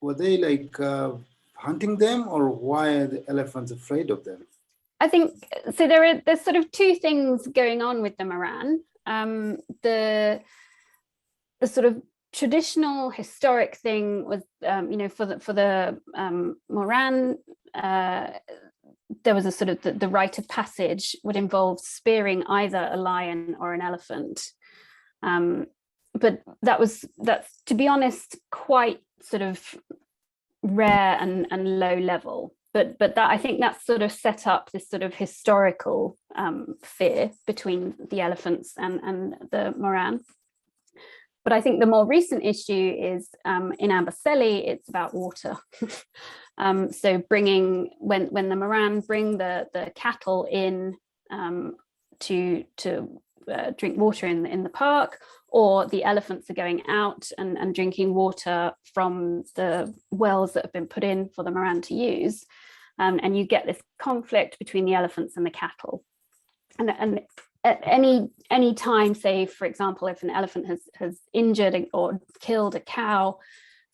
Were they like hunting them, or why are the elephants afraid of them? I think so. There's sort of two things going on with the Moran. The sort of traditional historic thing was, you know, for the Moran, there was a sort of the rite of passage would involve spearing either a lion or an elephant. But that's, to be honest, quite sort of rare and low level. But that, I think that's sort of set up this sort of historical fear between the elephants and the Moran. But I think the more recent issue is in Amboseli, it's about water. So bringing, when the Moran bring the cattle in to drink water in the park, or the elephants are going out and drinking water from the wells that have been put in for the Moran to use. And you get this conflict between the elephants and the cattle. And at any time, say, for example, if an elephant has injured or killed a cow,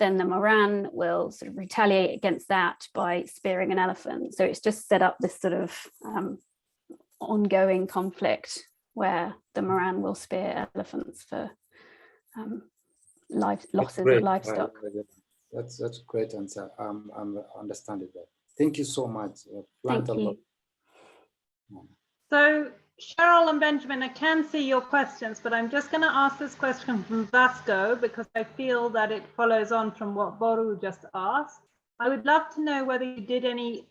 then the Moran will sort of retaliate against that by spearing an elephant. So it's just set up this sort of ongoing conflict where the Moran will spear elephants for losses of livestock. That's a great answer. I'm understanding that. Thank you so much. Thank you. So Cheryl and Benjamin, I can see your questions, but I'm just going to ask this question from Vasco because I feel that it follows on from what Boru just asked. I would love to know whether you did any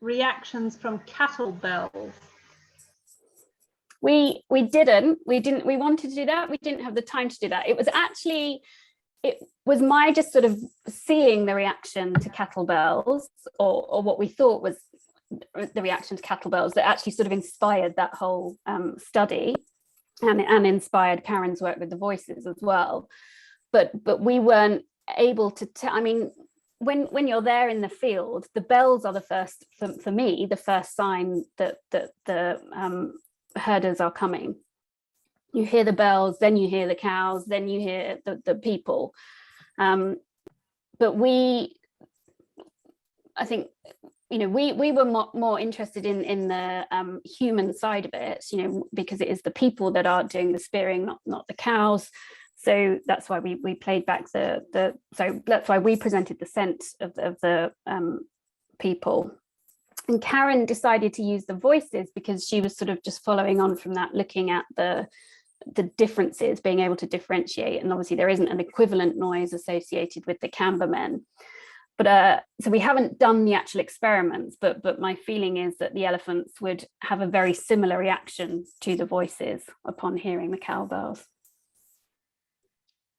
reactions from cattle bells. We wanted to do that. We didn't have the time to do that. It was my just sort of seeing the reaction to cattle bells, or what we thought was the reaction to cattle bells, that actually sort of inspired that whole study, and inspired Karen's work with the voices as well. But we weren't able to I mean, when you're there in the field, the bells are the first, for me, the first sign that the herders are coming. You hear the bells, then you hear the cows, then you hear the people. But I think, you know, we were more interested in the human side of it, you know, because it is the people that are doing the spearing, not the cows. So that's why we played back so that's why we presented the scent of the people. And Karen decided to use the voices because she was sort of just following on from that, looking at the differences, being able to differentiate. And obviously there isn't an equivalent noise associated with the Cambermen. But so we haven't done the actual experiments, but my feeling is that the elephants would have a very similar reaction to the voices upon hearing the cowbells.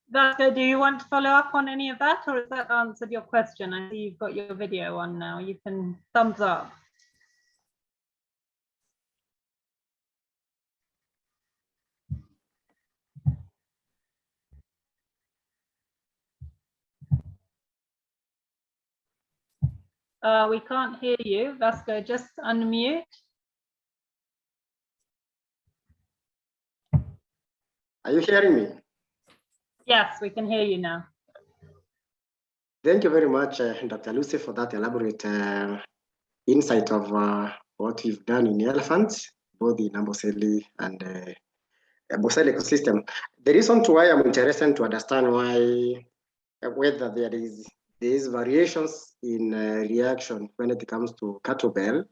Vasco, do you want to follow up on any of that, or has that answered your question? I see you've got your video on now. You can thumbs up. We can't hear you. Vasco, just unmute. Are you hearing me? Yes, we can hear you now. Thank you very much, Dr. Lucy, for that elaborate insight of what we've done in elephants, both in Amboseli and Busail ecosystem. The reason to why I'm interested to understand whether there is variations in reaction when it comes to kettlebell,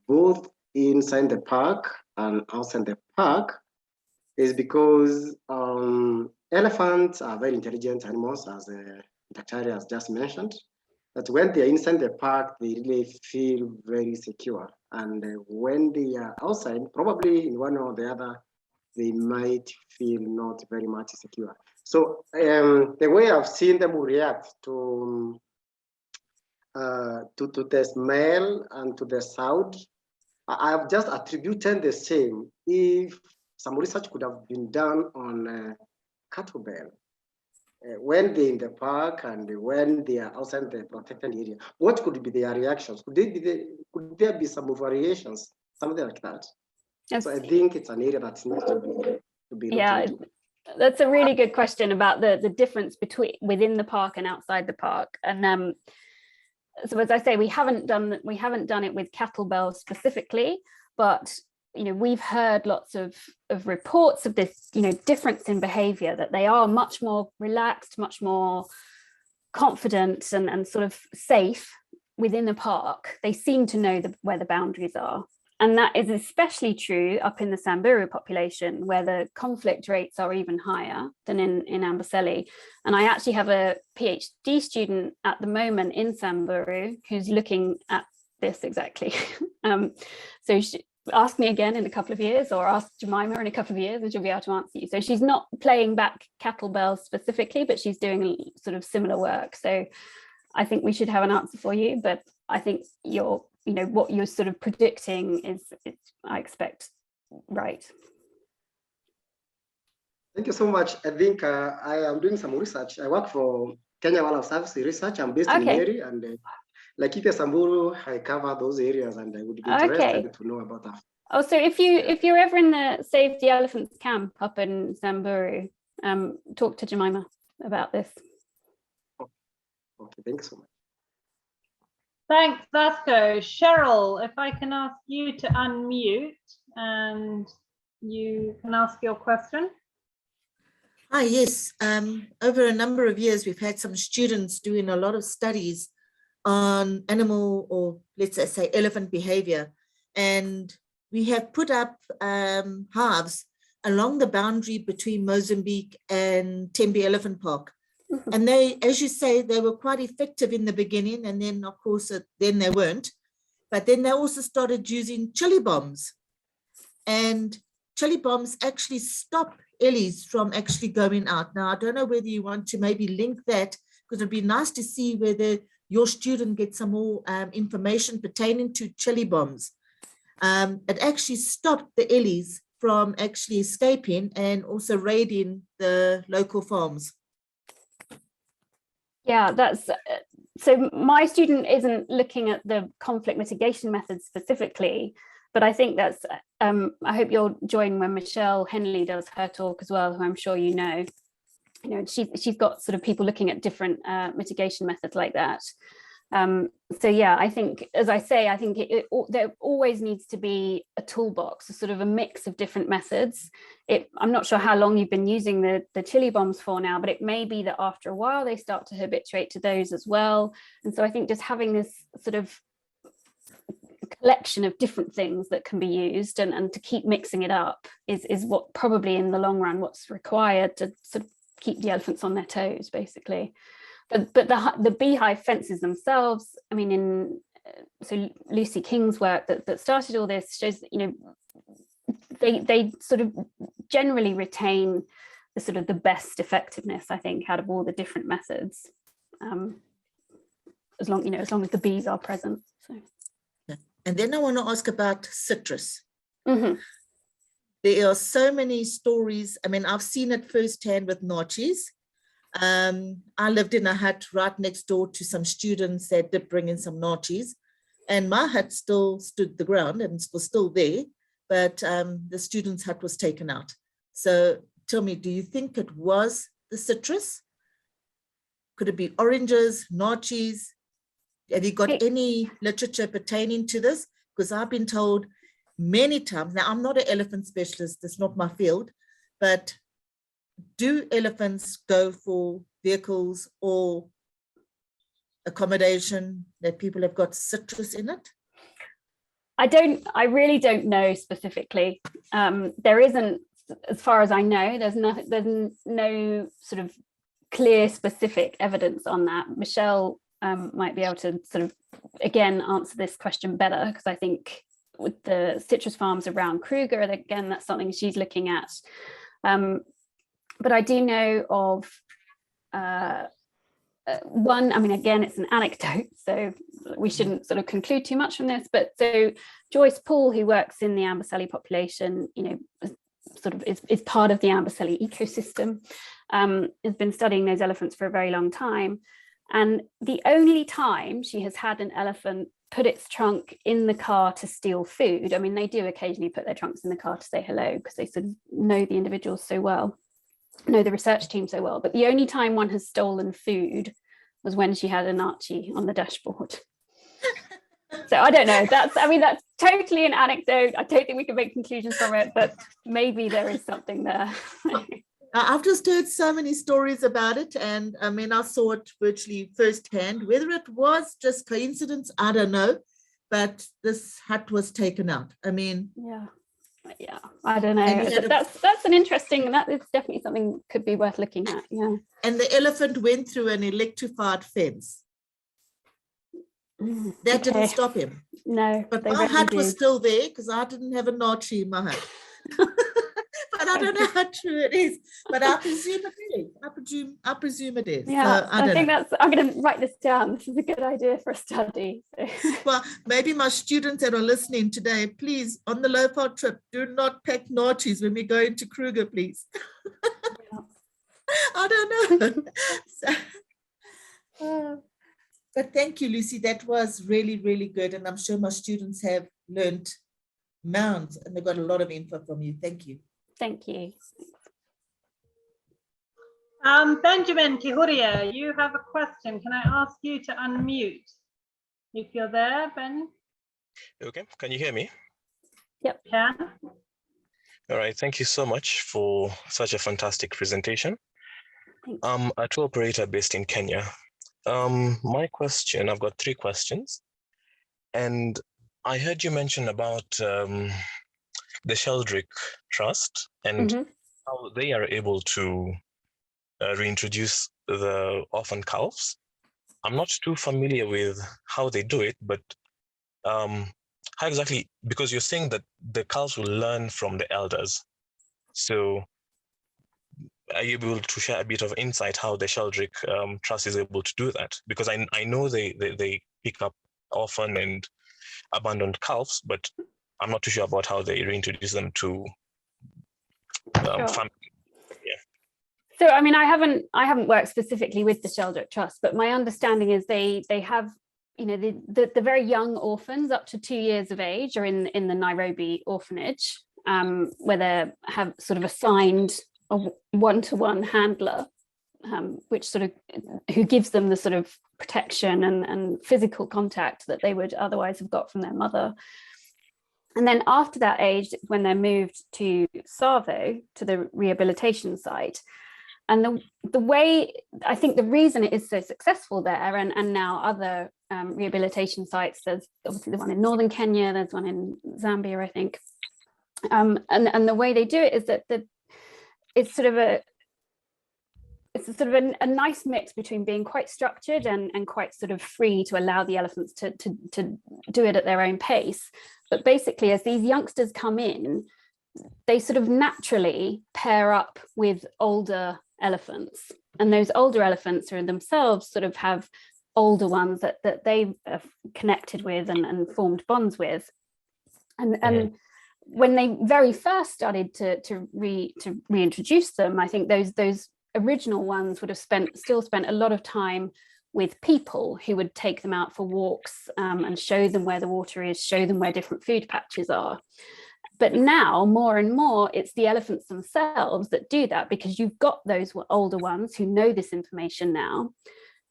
both inside the park and outside the park, is because elephants are very intelligent animals, as Dr. has just mentioned. But when they are inside the park, they really feel very secure. And when they are outside, probably in one or the other, they might feel not very much secure. So the way I've seen them react to the smell and to the sound, I have just attributed the same. If some research could have been done on kettlebell, when they're in the park and when they are outside the protected area, what could be their reactions? Could there be some variations, something like that? Yes. So I think it's an area that needs to be Yeah, looked into. that's a really good question about the difference within the park and outside the park. And so as I say, we haven't done it with kettlebell specifically, but we've heard lots of reports of this difference in behavior, that they are much more relaxed, much more confident and sort of safe within the park. They seem to know where the boundaries are. And that is especially true up in the Samburu population, where the conflict rates are even higher than in Amboseli. And I actually have a PhD student at the moment in Samburu who's looking at this exactly. So ask me again in a couple of years, or ask Jemima in a couple of years, and she'll be able to answer you. So she's not playing back kettlebells specifically, but she's doing sort of similar work. So I think we should have an answer for you, but I think what you're sort of predicting is I expect, right. Thank you so much. I think I am doing some research. I work for Kenya Wildlife Service Research. I'm based in Nyeri, and Laikipia, Samburu, I cover those areas, and I would be interested to know about that. Oh, so if you're ever in the Save the Elephants camp up in Samburu, talk to Jemima about this. Okay, thanks so much. Thanks, Vasco. Cheryl, if I can ask you to unmute and you can ask your question. Hi, yes. Over a number of years, we've had some students doing a lot of studies on animal, or let's say elephant behavior. And we have put up halves along the boundary between Mozambique and Tembe Elephant Park. And they, as you say, they were quite effective in the beginning, and then of course, then they weren't. But then they also started using chili bombs, and chili bombs actually stop ellies from actually going out. Now, I don't know whether you want to maybe link that, because it'd be nice to see whether your student gets some more information pertaining to chili bombs. It actually stopped the ellies from actually escaping and also raiding the local farms. Yeah, that's so my student isn't looking at the conflict mitigation methods specifically, but I think that's I hope you'll join when Michelle Henley does her talk as well, who I'm sure you know. She's got sort of people looking at different mitigation methods like that. So yeah, I think, as I say, I think there always needs to be a toolbox, a sort of a mix of different methods. I'm not sure how long you've been using the chili bombs for now, but it may be that after a while they start to habituate to those as well. And so I think just having this sort of collection of different things that can be used and to keep mixing it up is what probably in the long run what's required to sort of keep the elephants on their toes, basically. But the beehive fences themselves, I mean, so Lucy King's work that started all this shows that, they sort of generally retain the sort of the best effectiveness, I think, out of all the different methods, as long as the bees are present. So. And then I want to ask about citrus. Mm-hmm. There are so many stories. I mean, I've seen it firsthand with Nachis. I lived in a hut right next door to some students that did bring in some Nachis, and my hut still stood the ground and was still there, but the students' hut was taken out. So tell me, do you think it was the citrus? Could it be oranges, Nachis? Have you got any literature pertaining to this? Because I've been told many times, now I'm not an elephant specialist, that's not my field, but do elephants go for vehicles or accommodation that people have got citrus in it? I really don't know specifically. There isn't, as far as I know, there's no sort of clear specific evidence on that. Michelle might be able to sort of, again, answer this question better, because I think with the citrus farms around Kruger, again, that's something she's looking at. But I do know of one, I mean, again, it's an anecdote, so we shouldn't sort of conclude too much from this, but so Joyce Poole, who works in the Amboseli population, you know, sort of is part of the Amboseli ecosystem, has been studying those elephants for a very long time. And the only time she has had an elephant put its trunk in the car to steal food, I mean, they do occasionally put their trunks in the car to say hello because they sort of know the individuals so well, know the research team so well, but the only time one has stolen food was when she had an Archie on the dashboard. So I don't know, that's totally an anecdote. I don't think we can make conclusions from it, but maybe there is something there. I've just heard so many stories about it, and I mean, I saw it virtually firsthand. Whether it was just coincidence, I don't know, but this hut was taken out. I mean, yeah, I don't know. That's an interesting, that is definitely something could be worth looking at. Yeah. And the elephant went through an electrified fence. That didn't stop him. No, but my hut was still there because I didn't have an Archie in my hut. But I don't know how true it is. But I presume it is. I presume it is. Yeah, so I think I'm going to write this down. This is a good idea for a study. Well, maybe my students that are listening today, please, on the Lopar trip, do not pack Archies when we go into Kruger, please. Yeah. I don't know. But thank you, Lucy. That was really, really good. And I'm sure my students have learned mounds and they got a lot of info from you. Thank you. Thank you. Benjamin Kihuria, you have a question. Can I ask you to unmute? If you're there, Ben? Okay, can you hear me? Yep. Can. All right, thank you so much for such a fantastic presentation. I'm a tour operator based in Kenya. My question, I've got 3 questions. And I heard you mention about the Sheldrick Trust and how they are able to reintroduce the orphan calves. I'm not too familiar with how they do it, but how exactly, because you're saying that the calves will learn from the elders. So are you able to share a bit of insight how the Sheldrick Trust is able to do that? Because I know they pick up orphan and abandoned calves, but I'm not too sure about how they reintroduce them to family. Yeah. So I mean, I haven't worked specifically with the Sheldrick Trust, but my understanding is they have, you know, the very young orphans up to 2 years of age are in the Nairobi orphanage, where they have sort of assigned a one-to-one handler, which sort of, who gives them the sort of protection and physical contact that they would otherwise have got from their mother. And then after that age, when they're moved to Tsavo, to the rehabilitation site. And the way, I think the reason it is so successful there, and now other rehabilitation sites, there's obviously the one in northern Kenya, there's one in Zambia, I think. And the way they do it is that it's sort of a nice mix between being quite structured and quite sort of free to allow the elephants to do it at their own pace. But basically, as these youngsters come in, they sort of naturally pair up with older elephants. And those older elephants are themselves sort of have older ones that they have connected with and formed bonds with. And when they very first started to reintroduce them, I think those original ones would have still spent a lot of time with people who would take them out for walks and show them where the water is, show them where different food patches are. But now, more and more, it's the elephants themselves that do that, because you've got those older ones who know this information now,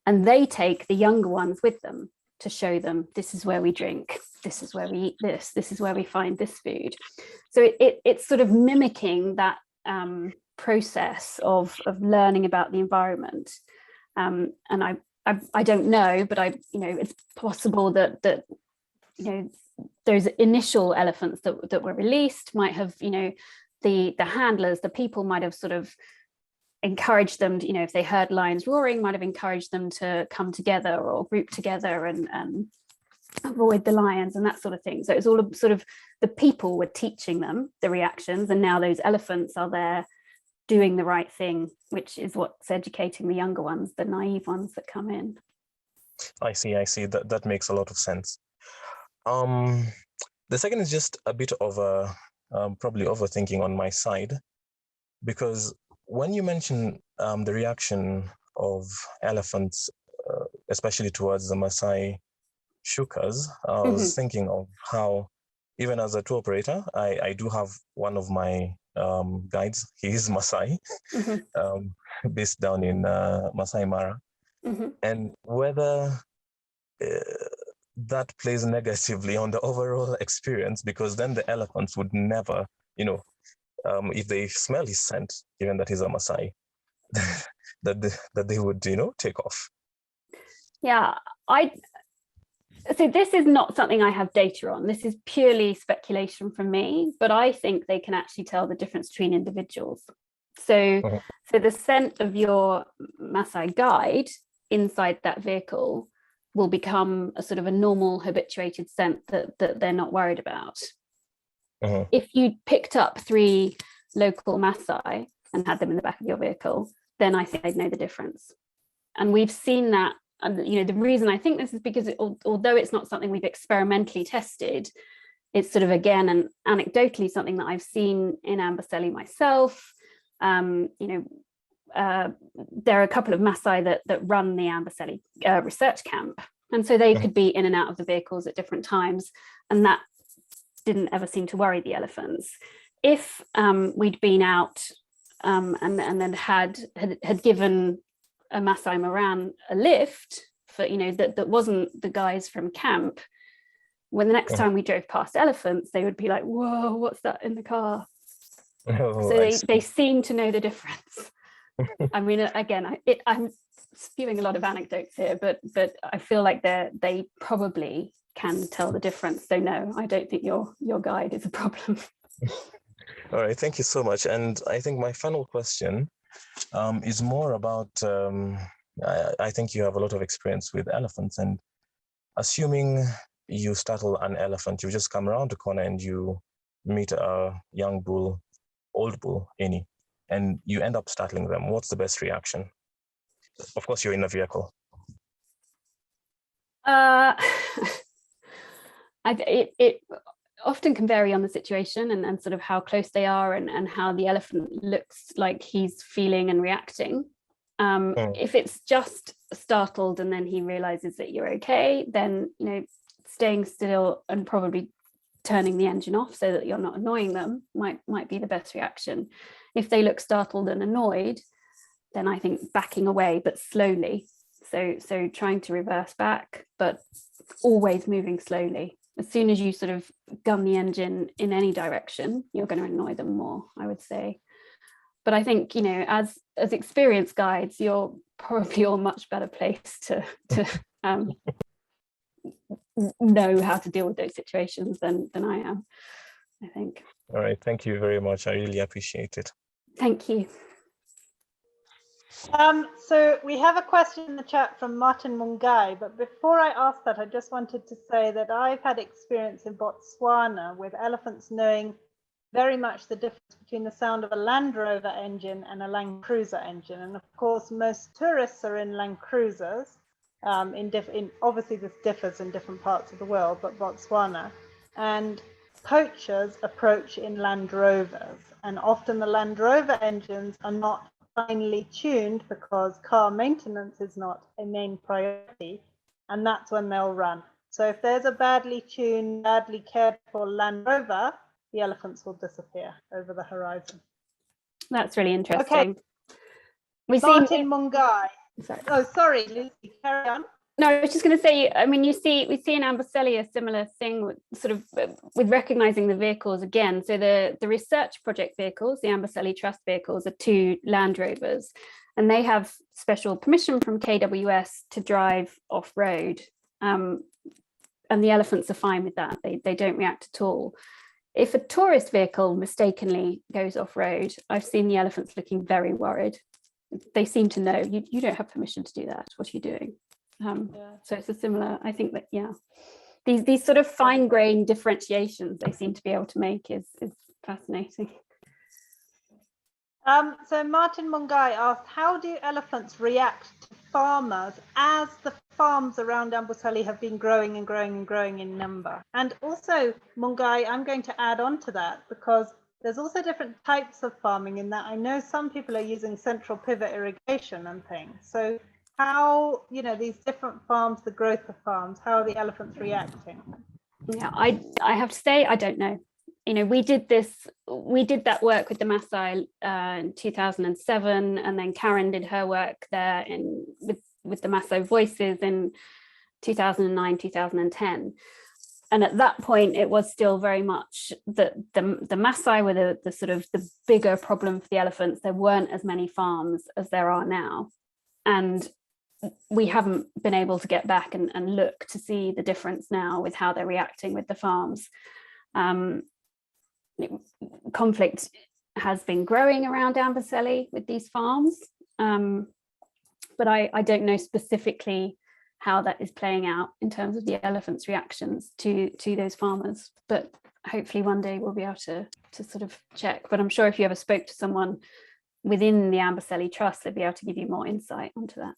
and they take the younger ones with them to show them, this is where we drink, this is where we eat this is where we find this food. So it's sort of mimicking that process of learning about the environment. And I don't know, but it's possible that those initial elephants that were released might have, the handlers, the people might have sort of encouraged them, if they heard lions roaring, might have encouraged them to come together or group together and avoid the lions and that sort of thing. So it's all sort of the people were teaching them the reactions, and now those elephants are there doing the right thing, which is what's educating the younger ones, the naive ones that come in. I see. That makes a lot of sense. The second is just a bit of a probably overthinking on my side, because when you mention the reaction of elephants, especially towards the Maasai shukas, I was thinking of how, even as a tour operator, I do have one of my guides. He is Maasai, based down in Masai Mara, and whether that plays negatively on the overall experience, because then the elephants would never, if they smell his scent, given that he's a Maasai, that they would, take off. Yeah, so this is not something I have data on. This is purely speculation from me, but I think they can actually tell the difference between individuals. So the scent of your Maasai guide inside that vehicle will become a sort of a normal habituated scent that they're not worried about. If you picked up 3 local Maasai and had them in the back of your vehicle, then I think I'd know the difference. And we've seen that. And the reason I think this is because although it's not something we've experimentally tested, it's sort of, again, and anecdotally something that I've seen in Amboseli myself. There are a couple of Maasai that run the Amboseli research camp, and so they could be in and out of the vehicles at different times, and that didn't ever seem to worry the elephants. If we'd been out and then had given a Maasai Moran a lift for, that wasn't the guys from camp, when the next time we drove past elephants, they would be like, whoa, what's that in the car? So they seem to know the difference. I mean, again, I'm spewing a lot of anecdotes here, but I feel like they probably can tell the difference. So no, I don't think your guide is a problem. All right, thank you so much. And I think my final question is more about, I think you have a lot of experience with elephants, and assuming you startle an elephant, you just come around the corner and you meet a young bull, old bull, any, and you end up startling them. What's the best reaction? Of course, you're in a vehicle. It often can vary on the situation and sort of how close they are and how the elephant looks like he's feeling and reacting. If it's just startled and then he realizes that you're okay, then staying still and probably turning the engine off so that you're not annoying them might be the best reaction. If they look startled and annoyed, then I think backing away, but slowly. So trying to reverse back, but always moving slowly. As soon as you sort of gun the engine in any direction, you're going to annoy them more, I would say. But I think, as experienced guides, you're probably all much better placed to know how to deal with those situations than I am, I think. All right, thank you very much. I really appreciate it. Thank you. So we have a question in the chat from Martin Mungai, but before I ask that, I just wanted to say that I've had experience in Botswana with elephants knowing very much the difference between the sound of a Land Rover engine and a Land Cruiser engine. And of course, most tourists are in Land Cruisers. Obviously, this differs in different parts of the world, but Botswana. And poachers approach in Land Rovers, and often the Land Rover engines are not finely tuned because car maintenance is not a main priority, and that's when they'll run. So if there's a badly tuned, badly cared for Land Rover, the elephants will disappear over the horizon. That's really interesting. Okay. Martin Mungai. Oh, sorry, Lucy, carry on. No, I was just going to say, I mean, we see in Amboseli a similar thing with sort of with recognizing the vehicles again. So the research project vehicles, the Amboseli Trust vehicles, are 2 Land Rovers, and they have special permission from KWS to drive off-road. And the elephants are fine with that. They don't react at all. If a tourist vehicle mistakenly goes off-road, I've seen the elephants looking very worried. They seem to know, you don't have permission to do that. What are you doing? So it's a similar, I think that, yeah, these sort of fine-grained differentiations they seem to be able to make is fascinating. So Martin Mungai asked, how do elephants react to farmers as the farms around Amboseli have been growing and growing and growing in number? And also, Mungai, I'm going to add on to that, because there's also different types of farming in that I know some people are using central pivot irrigation and things. So how, these different farms, the growth of farms, how are the elephants reacting? Yeah, I have to say, I don't know. We did that work with the Maasai in 2007, and then Karen did her work there with the Maasai Voices in 2009, 2010. And at that point, it was still very much the Maasai were the sort of the bigger problem for the elephants. There weren't as many farms as there are now. And we haven't been able to get back and look to see the difference now with how they're reacting with the farms. Conflict has been growing around Amboseli with these farms, but I don't know specifically how that is playing out in terms of the elephants' reactions to those farmers. But hopefully one day we'll be able to sort of check. But I'm sure if you ever spoke to someone within the Amboseli Trust, they'd be able to give you more insight onto that.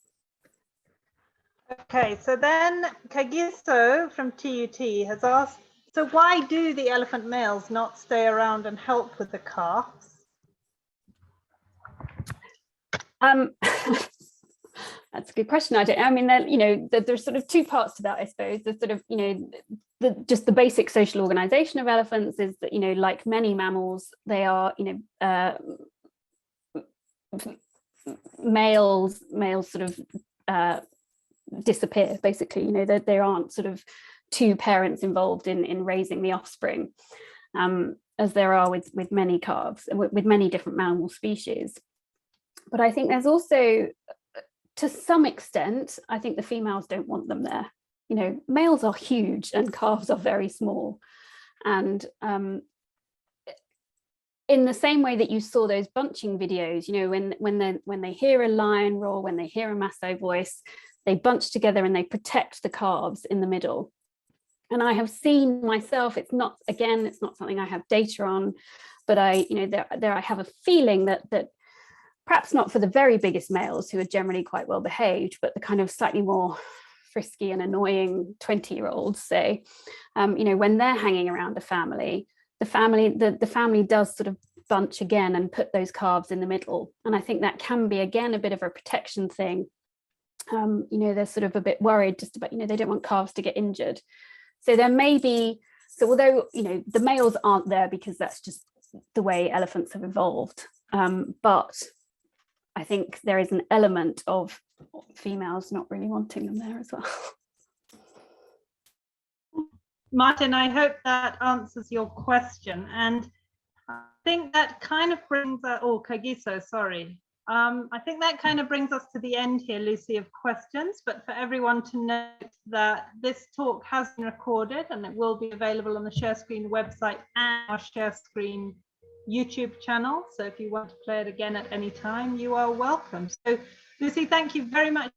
Okay, so then Kagiso from TUT has asked, so why do the elephant males not stay around and help with the calves? That's a good question. There's sort of 2 parts to that, I suppose. There's sort of, just the basic social organization of elephants is that, like many mammals, they are, males sort of disappear, basically. There aren't sort of 2 parents involved in raising the offspring, as there are with many calves and with many different mammal species. But I think there's also, to some extent, I think the females don't want them there. Males are huge and calves are very small. And in the same way that you saw those bunching videos, when they hear a lion roar, when they hear a Maasai voice, they bunch together and they protect the calves in the middle. And I have seen myself, it's not something I have data on, but I have a feeling that perhaps not for the very biggest males who are generally quite well behaved, but the kind of slightly more frisky and annoying 20-year-olds, say, when they're hanging around a family, the family does sort of bunch again and put those calves in the middle. And I think that can be, again, a bit of a protection thing. They're sort of a bit worried just about, they don't want calves to get injured. So there may be, although, the males aren't there because that's just the way elephants have evolved. But I think there is an element of females not really wanting them there as well. Martin, I hope that answers your question. And I think that kind of brings Kagiso, sorry. I think that kind of brings us to the end here, Lucy, of questions, but for everyone to note that this talk has been recorded and it will be available on the ShareScreen website and our ShareScreen YouTube channel. So if you want to play it again at any time, you are welcome. So Lucy, thank you very much